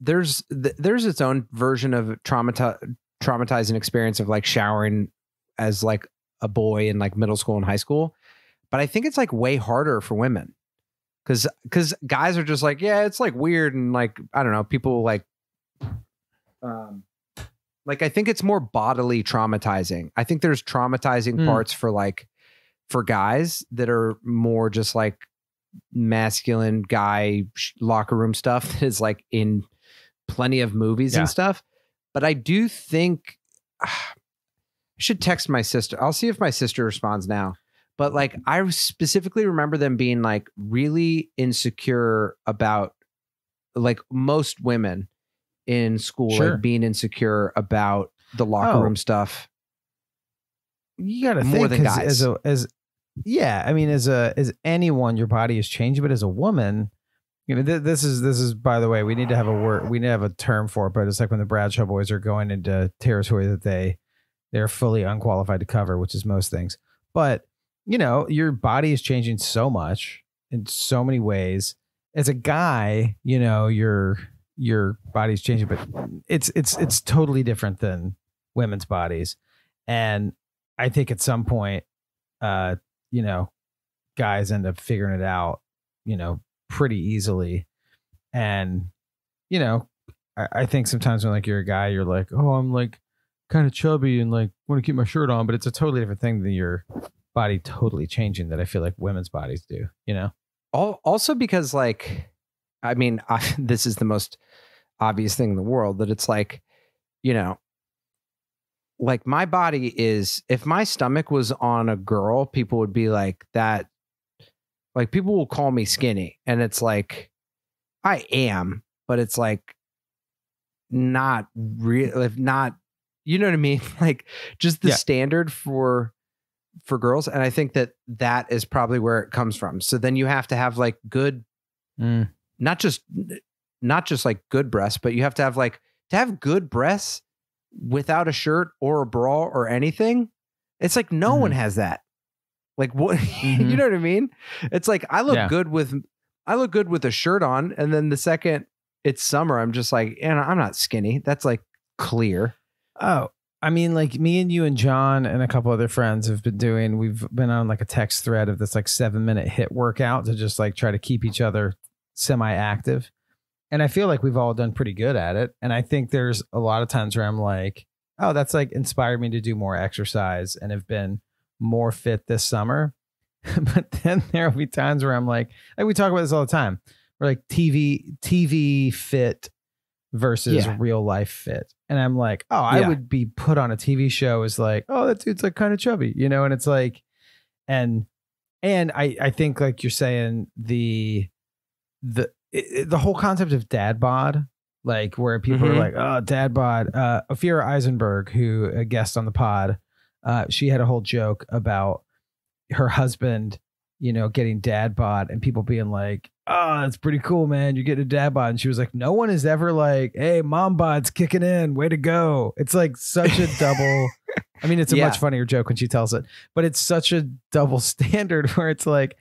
there's its own version of traumatizing experience of like showering as like a boy in like middle school and high school. But I think it's like way harder for women because guys are just like, yeah, it's like weird. And like, I don't know, people like I think it's more bodily traumatizing. I think there's traumatizing parts for guys that are more just like masculine guy locker room stuff that is like in plenty of movies and stuff. But I do think I should text my sister. I'll see if my sister responds now. But like, I specifically remember them being like really insecure about, like most women in school, Sure. like being insecure about the locker Oh. room stuff. You got to More think than 'cause guys. as anyone, your body is changing, but as a woman, this is by the way, we need to have a word, we need to have a term for it, but it's like when the Bradshaw boys are going into territory that they're fully unqualified to cover, which is most things. But your body is changing so much in so many ways. As a guy, your body's changing, but it's totally different than women's bodies. And I think at some point, guys end up figuring it out, pretty easily. And, I think sometimes when like you're a guy, you're like, oh, I'm like kind of chubby and like want to keep my shirt on, but it's a totally different thing than your body totally changing that I feel like women's bodies do, Also because like, I mean, this is the most obvious thing in the world, that it's like, like my body is, if my stomach was on a girl, people would be like that. Like people will call me skinny, and it's like, I am, but it's like not real, if not, you know what I mean? Like just the standard for girls. And I think that is probably where it comes from. So then you have to have like good, not just like good breasts, but you have to have like, to have good breasts without a shirt or a bra or anything. It's like, no one has that. Like what, you know what I mean? It's like, I look good with a shirt on. And then the second it's summer, I'm just like, I'm not skinny. That's like clear. Oh, I mean, like me and you and John and a couple other friends we've been on like a text thread of this like 7-minute HIIT workout to just like try to keep each other semi-active. And I feel like we've all done pretty good at it. And I think there's a lot of times where I'm like, oh, that's like inspired me to do more exercise and have been more fit this summer. But then there will be times where I'm like we talk about this all the time. We're like TV fit versus real life fit. And I'm like, oh, I would be put on a TV show as like, oh, that dude's like kind of chubby, and it's like, and I think like you're saying the whole concept of dad bod, like where people are like, oh, dad bod, Ophira Eisenberg, who a guest on the pod, she had a whole joke about her husband, getting dad bod and people being like, oh, it's pretty cool, man. You're getting a dad bod. And she was like, no one is ever like, hey, mom bod's kicking in. Way to go. It's like such a double. I mean, it's a much funnier joke when she tells it, but it's such a double standard where it's like,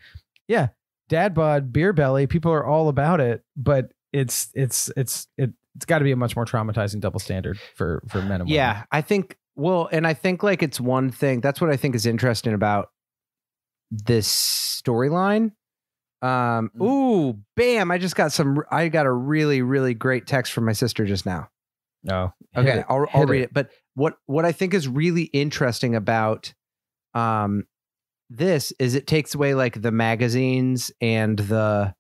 yeah, dad bod, beer belly. People are all about it, but it's got to be a much more traumatizing double standard for men and women. Yeah, I think, and I think like it's one thing. That's what I think is interesting about this storyline. Ooh, bam. I got a really, really great text from my sister just now. Oh, okay. I'll read it. But what I think is really interesting about, this is it takes away like the magazines and the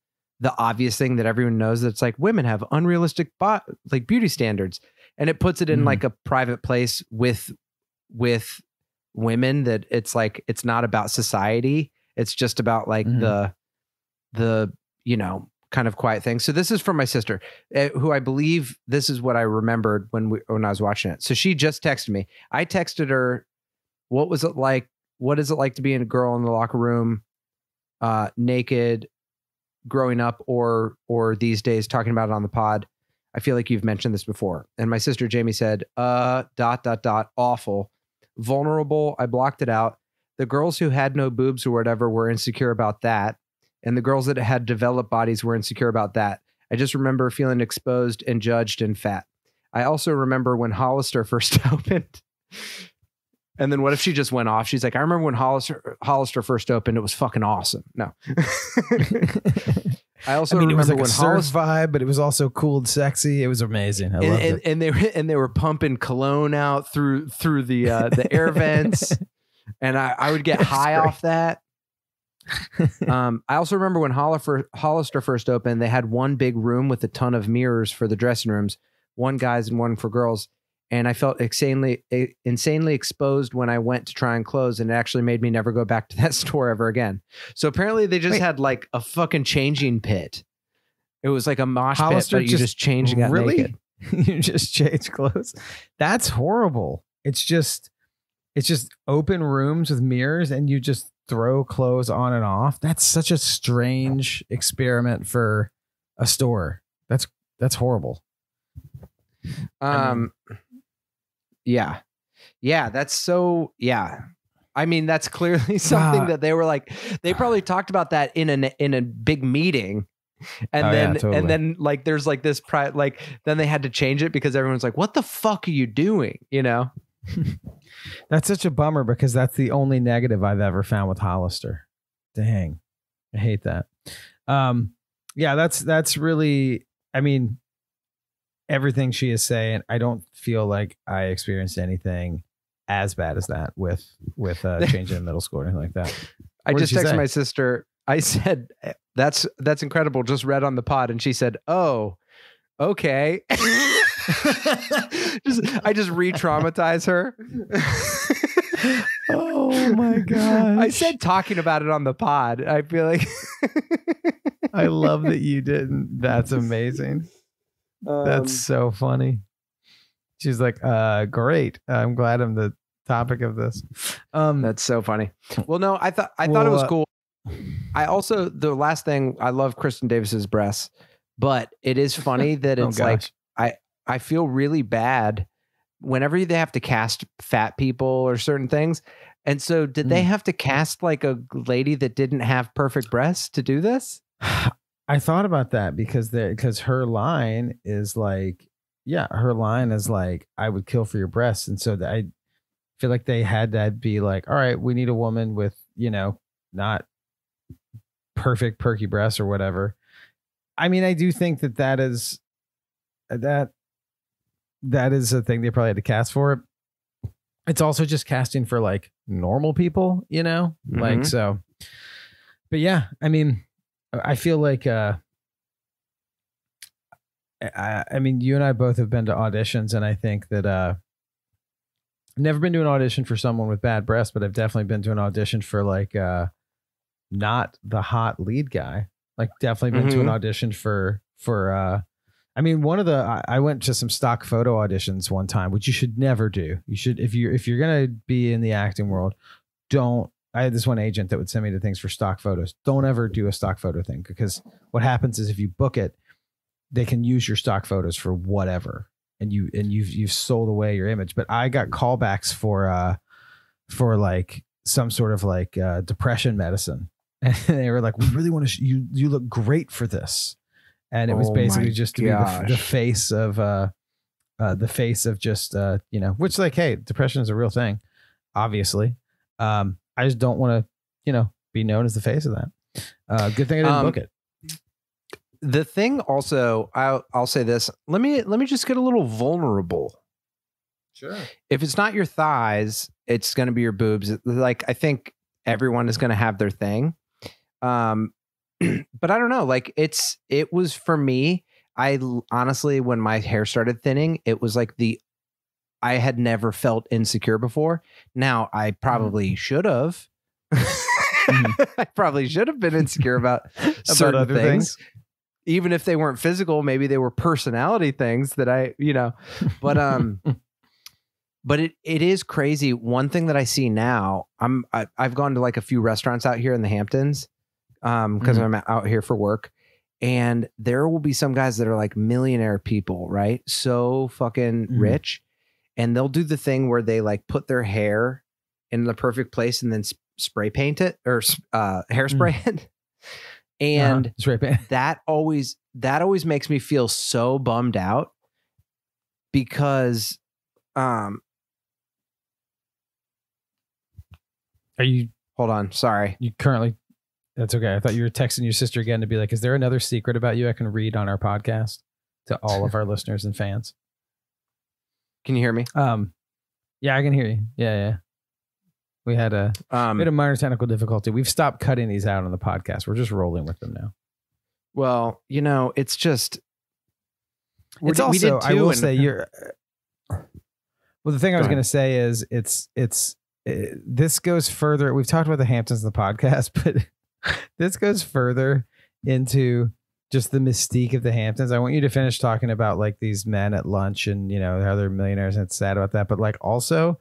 obvious thing that everyone knows, that's like women have unrealistic like beauty standards, and it puts it in like a private place with women, that it's like, it's not about society. It's just about like the kind of quiet thing. So this is from my sister, who I believe this is what I remembered when I was watching it. So she just texted me. I texted her, what is it like to be a girl in the locker room, naked, growing up, or these days, talking about it on the pod? I feel like you've mentioned this before. And my sister Jamie said, ... awful, vulnerable. I blocked it out. The girls who had no boobs or whatever were insecure about that. And the girls that had developed bodies were insecure about that. I just remember feeling exposed and judged and fat. I also remember when Hollister first opened. And then what if she just went off? She's like, I remember when Hollister first opened, it was fucking awesome. No. I also remember, it was like when a surf vibe, but it was also cool and sexy. It was amazing. I loved it. And they were pumping cologne out through the air vents. And I would get high off that. I also remember when Hollister first opened, they had one big room with a ton of mirrors for the dressing rooms, one guys and one for girls. and I felt insanely exposed when I went to try and close, and it actually made me never go back to that store ever again. So apparently they just had like a fucking changing pit. It was like a mosh Hollister pit, but you just changed and got naked. You just change clothes. That's horrible. It's just open rooms with mirrors and you just throw clothes on and off. That's such a strange experiment for a store. That's horrible. Yeah. That's so, yeah. I mean, that's clearly something that they were like, they probably talked about that in a big meeting. And then like, there's like this then they had to change it because everyone's like, what the fuck are you doing? You know? That's such a bummer because that's the only negative I've ever found with Hollister. Dang. I hate that. Yeah, that's really, I mean, everything she is saying, I don't feel like I experienced anything as bad as that with changing in middle school or anything like that. I just texted my sister. I said, that's incredible. Just read on the pod. And she said, oh, okay. I just re-traumatize her. Oh my God. I said talking about it on the pod. I feel like I love that you didn't. That's amazing. That's so funny. She's like, great. I'm glad I'm the topic of this. That's so funny. Well, no, I thought it was cool. I also, the last thing, I love Kristen Davis's breasts, but it is funny that it's like, I feel really bad whenever they have to cast fat people or certain things. And so did they have to cast like a lady that didn't have perfect breasts to do this? I thought about that because her line is like, I would kill for your breasts. And so I feel like they had to be like, all right, we need a woman with, not perfect perky breasts or whatever. I mean, I do think that is a thing they probably had to cast for. It's also just casting for like normal people, like, so, but yeah, I mean, I feel like, I mean, you and I both have been to auditions, and I think that, I've never been to an audition for someone with bad breasts, but I've definitely been to an audition for like, not the hot lead guy. Like, definitely been to an audition for I mean, I went to some stock photo auditions one time, which you should never do. You should, if you're going to be in the acting world, I had this one agent that would send me to things for stock photos. Don't ever do a stock photo thing, because what happens is if you book it, they can use your stock photos for whatever. And you've sold away your image. But I got callbacks for like some sort of like depression medicine. And they were like, we really want to, you look great for this. And it was basically just to be the face of just, which, like, hey, depression is a real thing, obviously. I just don't want to, be known as the face of that. Good thing I didn't book it. The thing also, I'll say this. Let me just get a little vulnerable. Sure. If it's not your thighs, it's going to be your boobs. Like, I think everyone is going to have their thing. But I don't know, like it was for me. I honestly, when my hair started thinning, it was like I had never felt insecure before. Now I probably should have. I probably should have been insecure about certain other things, even if they weren't physical. Maybe they were personality things that but but it is crazy. One thing that I see now, I've gone to like a few restaurants out here in the Hamptons. Because I'm out here for work, and there will be some guys that are like millionaire people, right? So fucking rich. And they'll do the thing where they like put their hair in the perfect place and then spray paint it or hairspray it. And spray paint. that always makes me feel so bummed out because, are you, hold on. Sorry. You currently, that's okay. I thought you were texting your sister again to be like, is there another secret about you I can read on our podcast to all of our listeners and fans? Can you hear me? Yeah, I can hear you. Yeah. We had a minor technical difficulty. We've stopped cutting these out on the podcast. We're just rolling with them now. Well, it's just, it's also, I will say Well, the thing I was Go ahead. going to say is this goes further. We've talked about the Hamptons in the podcast, but this goes further into just the mystique of the Hamptons. I want you to finish talking about like these men at lunch and, you know, how they're millionaires, and it's sad about that. But like also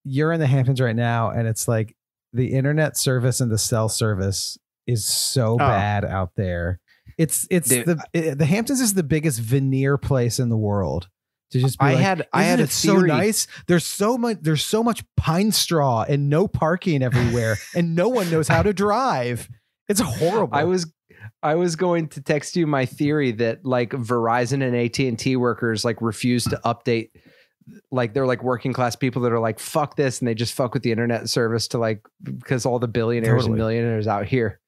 you're in the Hamptons right now, and it's like the internet service and the cell service is so bad out there. The Hamptons is the biggest veneer place in the world. To just be I like, had isn't a it so theory. nice? There's so much pine straw and no parking everywhere, and no one knows how to drive. It's horrible. I was going to text you my theory that like Verizon and AT&T workers like refuse to update. Like they're like working class people that are like, fuck this. And they just fuck with the internet service to like, because all the billionaires and millionaires out here.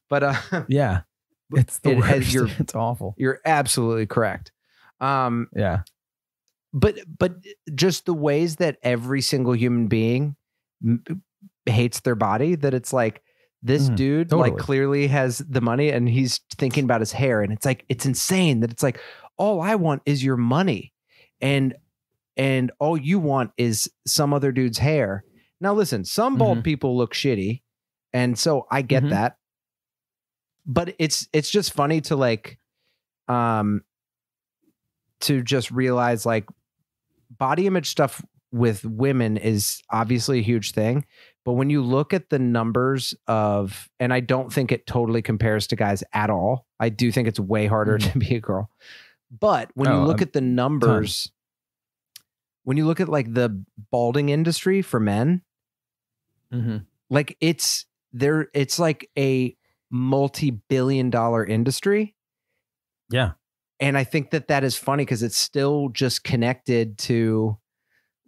But yeah, it's the worst. It's awful. You're absolutely correct. Yeah. But just the ways that every single human being hates their body, that it's like this dude like clearly has the money and he's thinking about his hair. And it's like, it's insane that it's like, all I want is your money. And all you want is some other dude's hair. Now, listen, some bald people look shitty. And so I get that. But it's just funny to like, to just realize like body image stuff with women is obviously a huge thing. But when you look at the numbers of, and I don't think it totally compares to guys at all. I do think it's way harder to be a girl. But when you look at the numbers, when you look at like the balding industry for men, like it's like a multi-billion-dollar industry. Yeah. And I think that is funny because it's still just connected to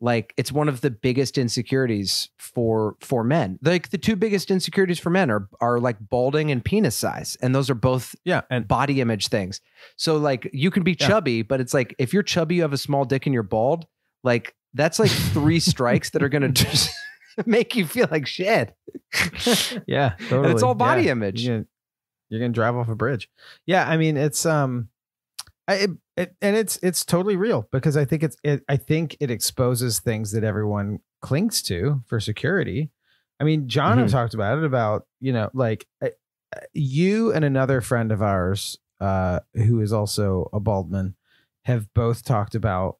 like, it's one of the biggest insecurities for men. Like the two biggest insecurities for men are like balding and penis size. And those are both and body image things. So like you can be chubby, but it's like, if you're chubby, you have a small dick and you're bald, like that's like 3 strikes that are going to just make you feel like shit. Yeah, totally. And it's all body image. You're going to drive off a bridge. Yeah. I mean, it's, it's totally real because I think it exposes things that everyone clings to for security. I mean, John have talked about it, about, you know, like you and another friend of ours who is also a bald man have both talked about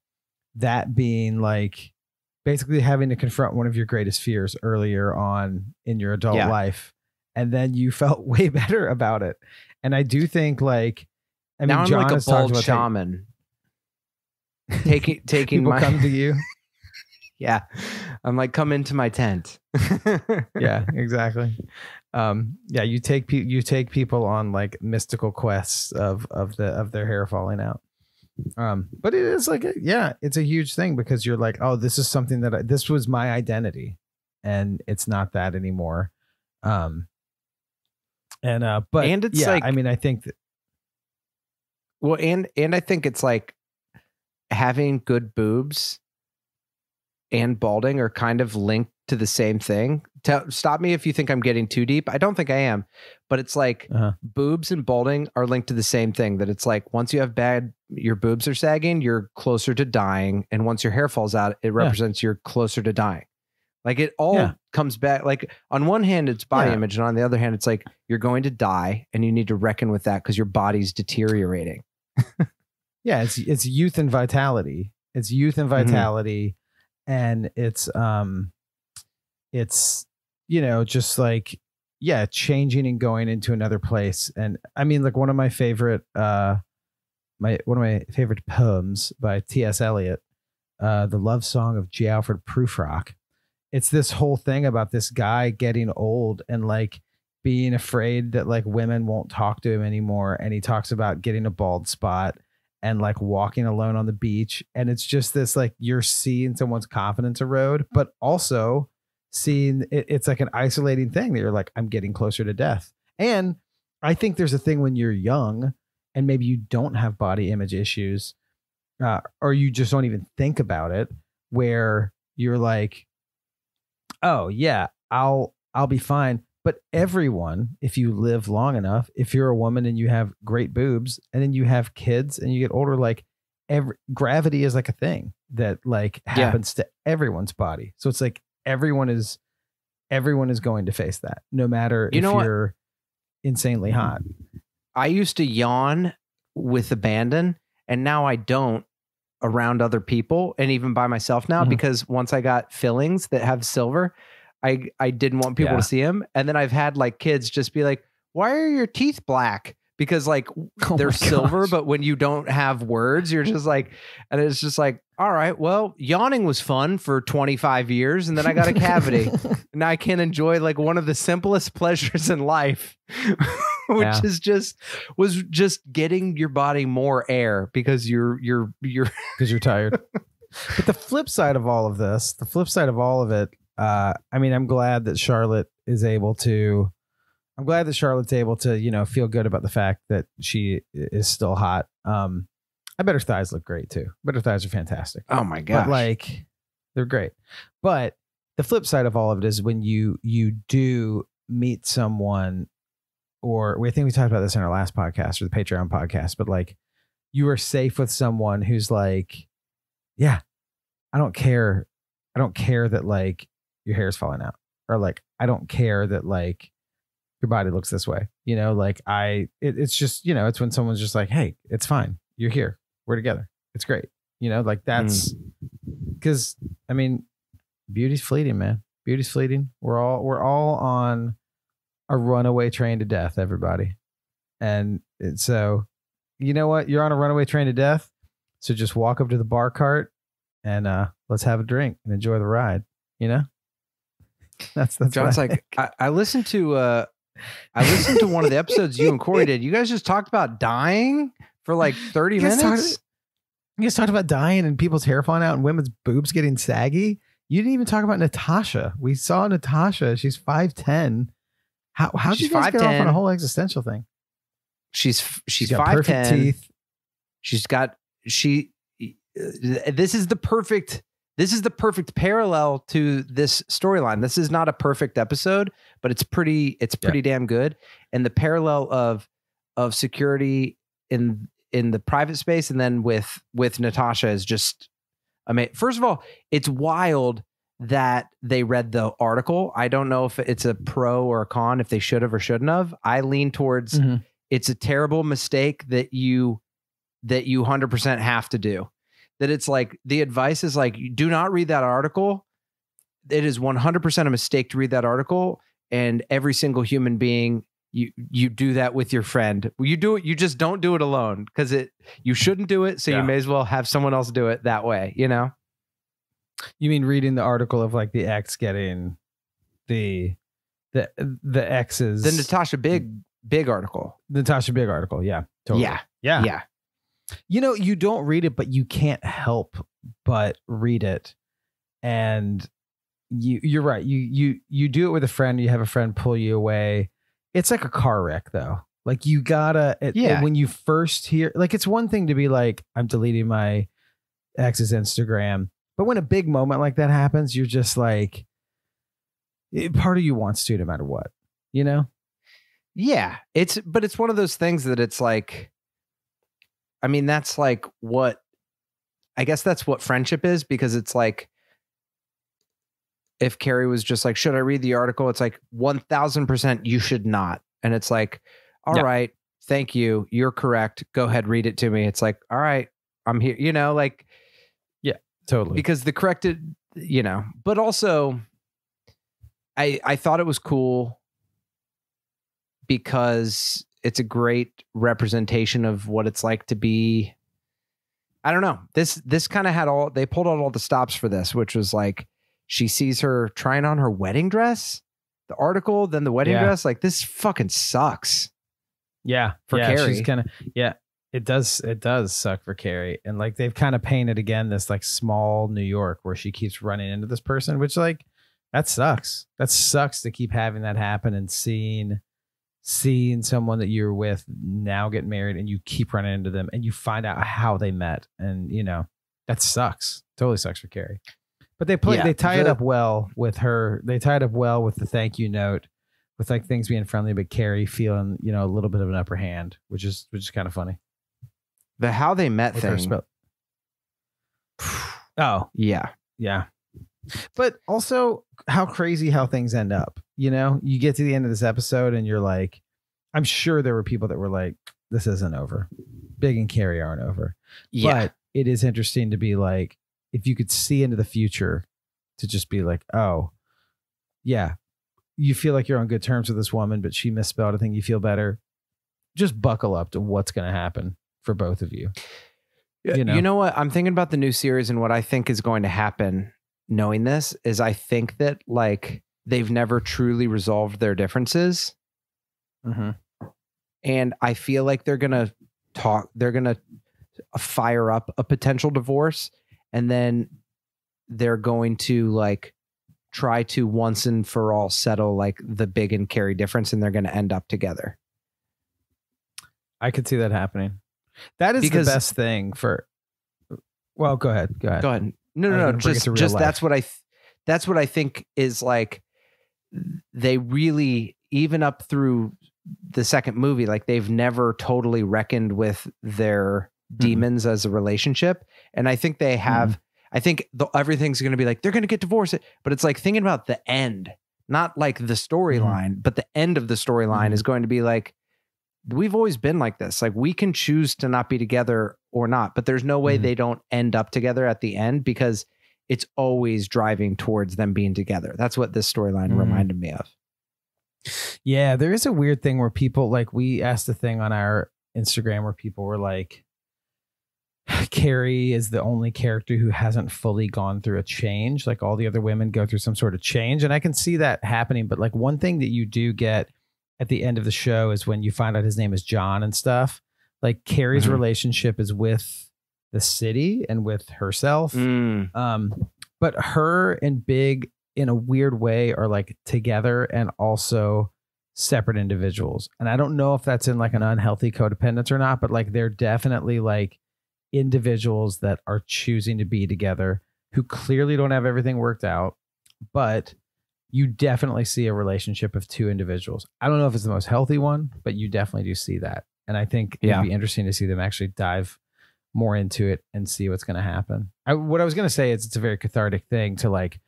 that being like basically having to confront one of your greatest fears earlier on in your adult life. And then you felt way better about it. And I do think like, I mean, now I'm John like a bald shaman. Taking people my come to you. Yeah. I'm like, come into my tent. Yeah, exactly. Yeah, you take people on like mystical quests of their hair falling out. But it is like, it's a huge thing because you're like, oh, this is something that this was my identity, and it's not that anymore. But it's like, I mean, I think that. Well, and I think it's like having good boobs and balding are kind of linked to the same thing. Stop me if you think I'm getting too deep. I don't think I am, but it's like boobs and balding are linked to the same thing, that it's like once you have your boobs are sagging, you're closer to dying. And once your hair falls out, it represents you're closer to dying. Like it all comes back. Like on one hand, it's body image. And on the other hand, it's like you're going to die and you need to reckon with that because your body's deteriorating. Yeah, it's youth and vitality. It's youth and vitality. And it's you know, just like, changing and going into another place. And I mean, like one of my favorite poems by T.S. Eliot, The Love Song of J. Alfred Prufrock. It's this whole thing about this guy getting old and like being afraid that like women won't talk to him anymore. And he talks about getting a bald spot and like walking alone on the beach. And it's just this, like, you're seeing someone's confidence erode, but also seeing it's like an isolating thing that you're like, I'm getting closer to death. And I think there's a thing when you're young and maybe you don't have body image issues, or you just don't even think about it, where you're like, oh yeah, I'll be fine. But everyone, if you live long enough, if you're a woman and you have great boobs and then you have kids and you get older, like gravity is like a thing. that like happens to everyone's body. So it's like everyone is going to face that, no matter if you're insanely hot. I used to yawn with abandon, and now I don't around other people and even by myself now, because once I got fillings that have silver, I didn't want people to see them. And then I've had like kids just be like, why are your teeth black? Because like they're silver, but when you don't have words, you're just like, and it's just like, all right, well, yawning was fun for 25 years. And then I got a cavity. Now I can enjoy like one of the simplest pleasures in life, which is was just getting your body more air because you're because you're tired. But the flip side of all of this, I mean, I'm glad that Charlotte's able to, feel good about the fact that she is still hot. I bet her thighs look great too. But her thighs are fantastic. Oh my gosh. But like, they're great. But the flip side of all of it is when you do meet someone, or I think we talked about this in our last podcast or the Patreon podcast, but like you are safe with someone who's like, yeah, I don't care that like your hair is falling out, or like, I don't care that like your body looks this way, like it's just, it's when someone's just like, hey, it's fine. You're here. We're together. It's great. Like that's because I mean, beauty's fleeting, man. Beauty's fleeting. We're all on a runaway train to death, everybody. And so, you know what? You're on a runaway train to death. So just walk up to the bar cart and let's have a drink and enjoy the ride. That's John's like, I listened to one of the episodes you and Corey did. You guys just talked about dying for like 30 minutes. You guys talked about dying and people's hair falling out and women's boobs getting saggy. You didn't even talk about Natasha. We saw Natasha. She's 5'10". How did you guys get off on a whole existential thing? She's got perfect teeth. This is the perfect parallel to this storyline. This is not a perfect episode, but it's pretty damn good. And the parallel of security in the private space and then with Natasha is just amazing. First of all, it's wild that they read the article. I don't know if it's a pro or a con, if they should have or shouldn't have. I lean towards it's a terrible mistake that you 100% have to do. That it's like the advice is like, do not read that article. It is 100% a mistake to read that article. And every single human being, you do that with your friend. You do it. You just don't do it alone because you shouldn't do it. So you may as well have someone else do it that way. You mean reading the article of like the ex getting the exes, the Natasha Big article. Natasha Big article. Yeah. Totally. Yeah. You don't read it, but you can't help but read it. And you're right. You do it with a friend. You have a friend pull you away. It's like a car wreck though. Like you gotta, when you first hear, like, it's one thing to be like, I'm deleting my ex's Instagram. But when a big moment like that happens, you're just like, part of you wants to, no matter what, Yeah. But it's one of those things that it's like, I mean, that's like I guess that's what friendship is, because it's like, if Carrie was just like, should I read the article? It's like 1000% you should not. And it's like, all right, thank you. You're correct. Go ahead, read it to me. It's like, all right, I'm here, like, yeah, totally. Because the corrected, but also I thought it was cool because it's a great representation of what it's like to be. I don't know. This kind of they pulled out all the stops for this, which was like, she sees her trying on her wedding dress, the article, then the wedding dress. Like, this fucking sucks. Yeah. For Carrie. She's kind of, it does suck for Carrie. And like, they've kind of painted again, this like small New York where she keeps running into this person, which like, that sucks. That sucks to keep having that happen and seeing someone that you're with now get married and you keep running into them and you find out how they met. And that sucks. Totally sucks for Carrie. But they tie it up well with her. They tie it up well with the thank you note, with like things being friendly, but Carrie feeling, a little bit of an upper hand, which is kind of funny. The how they met thing. Oh, Yeah. yeah. But also how crazy how things end up. You know, you get to the end of this episode and you're like, I'm sure there were people that were like, this isn't over. Big and Carrie aren't over. Yeah. But it is interesting to be like, if you could see into the future, to just be like, oh, yeah, you feel like you're on good terms with this woman, but she misspelled a thing. You feel better. Just buckle up to what's going to happen for both of you. You know what? I'm thinking about the new series, and what I think is going to happen knowing this is I think that like they've never truly resolved their differences. Mm-hmm. And I feel like they're going to fire up a potential divorce, and then they're going to like try to once and for all settle like the Big and Carrie difference, and they're going to end up together. I could see that happening. That is Because- the best thing for. Well, go ahead. Go ahead. No, I was no. gonna bring it to real Just life. that's what I think is like. They really, even up through the second movie, like they've never totally reckoned with their demons as a relationship, and I think they have. I think everything's going to be like they're going to get divorced, but it's like thinking about the end, not like the storyline, but the end of the storyline is going to be like, we've always been like this. Like we can choose to not be together or not, but there's no way they don't end up together at the end because it's always driving towards them being together. That's what this storyline reminded me of. Yeah, there is a weird thing where people like, we asked a thing on our Instagram where people were like, Carrie is the only character who hasn't fully gone through a change. Like all the other women go through some sort of change. And I can see that happening. But like one thing that you do get at the end of the show is when you find out his name is John and stuff, like Carrie's relationship is with the city and with herself. But her and Big in a weird way are like together and also separate individuals. And I don't know if that's in like an unhealthy codependence or not, but like they're definitely like individuals that are choosing to be together who clearly don't have everything worked out, but you definitely see a relationship of two individuals. I don't know if it's the most healthy one, but you definitely do see that. And I think it'd be interesting to see them actually dive more into it and see what's going to happen. What I was going to say is it's a very cathartic thing to like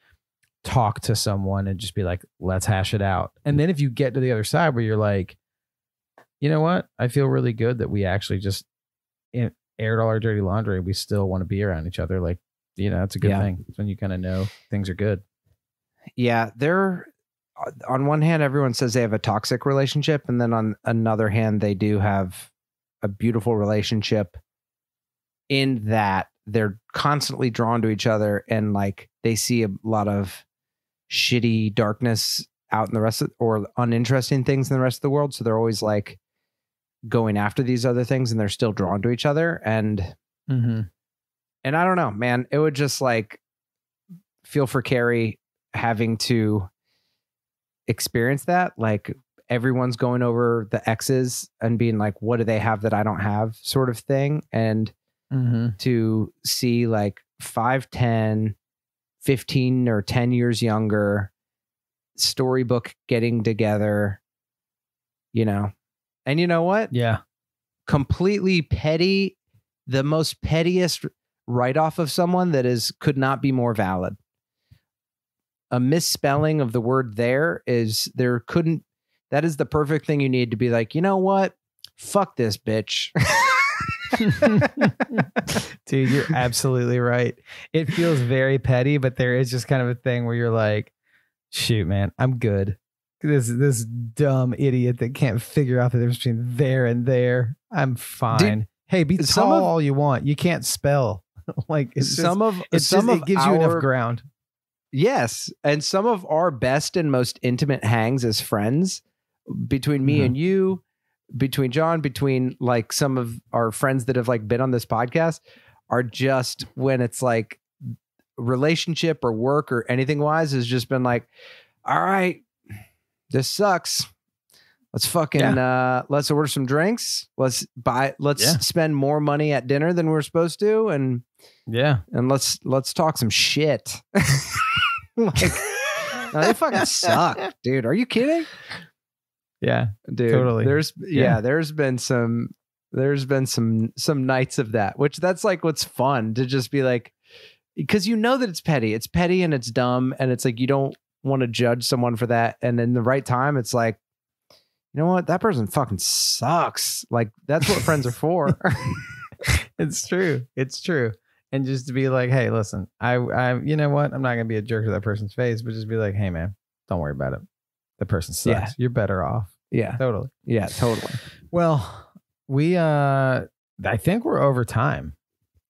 talk to someone and just be like, let's hash it out. And then if you get to the other side where you're like, you know what? I feel really good that we actually just aired all our dirty laundry. We still want to be around each other. Like, you know, it's a good thing. It's when you kind of know things are good. Yeah. They're on one hand, everyone says they have a toxic relationship. And then on another hand, they do have a beautiful relationship in that they're constantly drawn to each other. And like, they see a lot of shitty darkness out in the rest of, or uninteresting things in the rest of the world. So they're always like going after these other things and they're still drawn to each other. And, and I don't know, man, it would just like feel for Carrie having to experience that. Like everyone's going over the exes and being like, what do they have that I don't have sort of thing. And to see like 5, 10, 15 or 10 years younger storybook getting together, you know, and you know what? Yeah. Completely petty, the most pettiest write-off of someone that could not be more valid. A misspelling of the word that is the perfect thing you need to be like, you know what? Fuck this bitch. Dude, you're absolutely right. It feels very petty, but there is just kind of a thing where you're like, shoot, man, I'm good. This dumb idiot that can't figure out the difference between there and there. I'm fine. Dude, hey, be tall all you want. You can't spell. Like it's it gives you enough ground. Yes. And some of our best and most intimate hangs as friends between me and you, between John, between like some of our friends that have like been on this podcast are just when it's like relationship or work or anything wise has just been like, all right, this sucks. Let's fucking, let's order some drinks. Let's spend more money at dinner than we're supposed to. And let's talk some shit. Like, no, they fucking suck, dude. Are you kidding? Yeah, dude. Totally. There's been some nights of that, which that's like what's fun to just be like, because you know that it's petty. It's petty and it's dumb, and it's like you don't want to judge someone for that. And in the right time, it's like, you know what? That person fucking sucks. Like that's what friends are for. It's true. It's true. And just to be like, hey, listen, I, you know what? I'm not gonna be a jerk to that person's face, but just be like, hey, man, don't worry about it. The person sucks. Yeah. You're better off. Yeah, Totally. yeah, totally. Well, we, I think we're over time,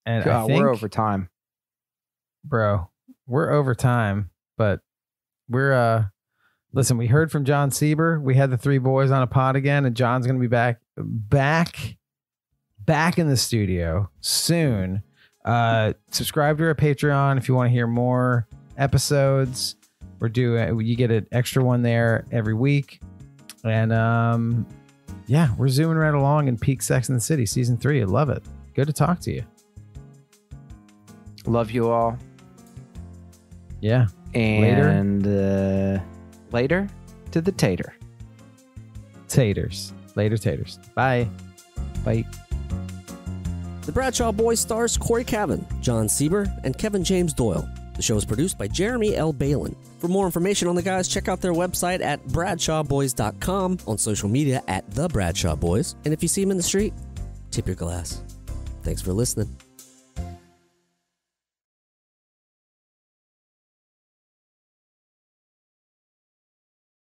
and I think we're over time, bro. We're over time, but we're listen, we heard from John Sieber. We had the three boys on a pod again, and John's gonna be back in the studio soon. Subscribe to our Patreon if you want to hear more episodes. You get an extra one there every week. And yeah, we're zooming right along in peak Sex and the City season 3. I love it. Good to talk to you. Love you all. Yeah. And later to the tater. Taters. Later taters. Bye. Bye. The Bradshaw Boys stars Corey Cavan, John Sieber, and Kevin James Doyle. The show is produced by Jeremy L. Balin. For more information on the guys, check out their website at bradshawboys.com, on social media at The Bradshaw Boys, and if you see them in the street, tip your glass. Thanks for listening.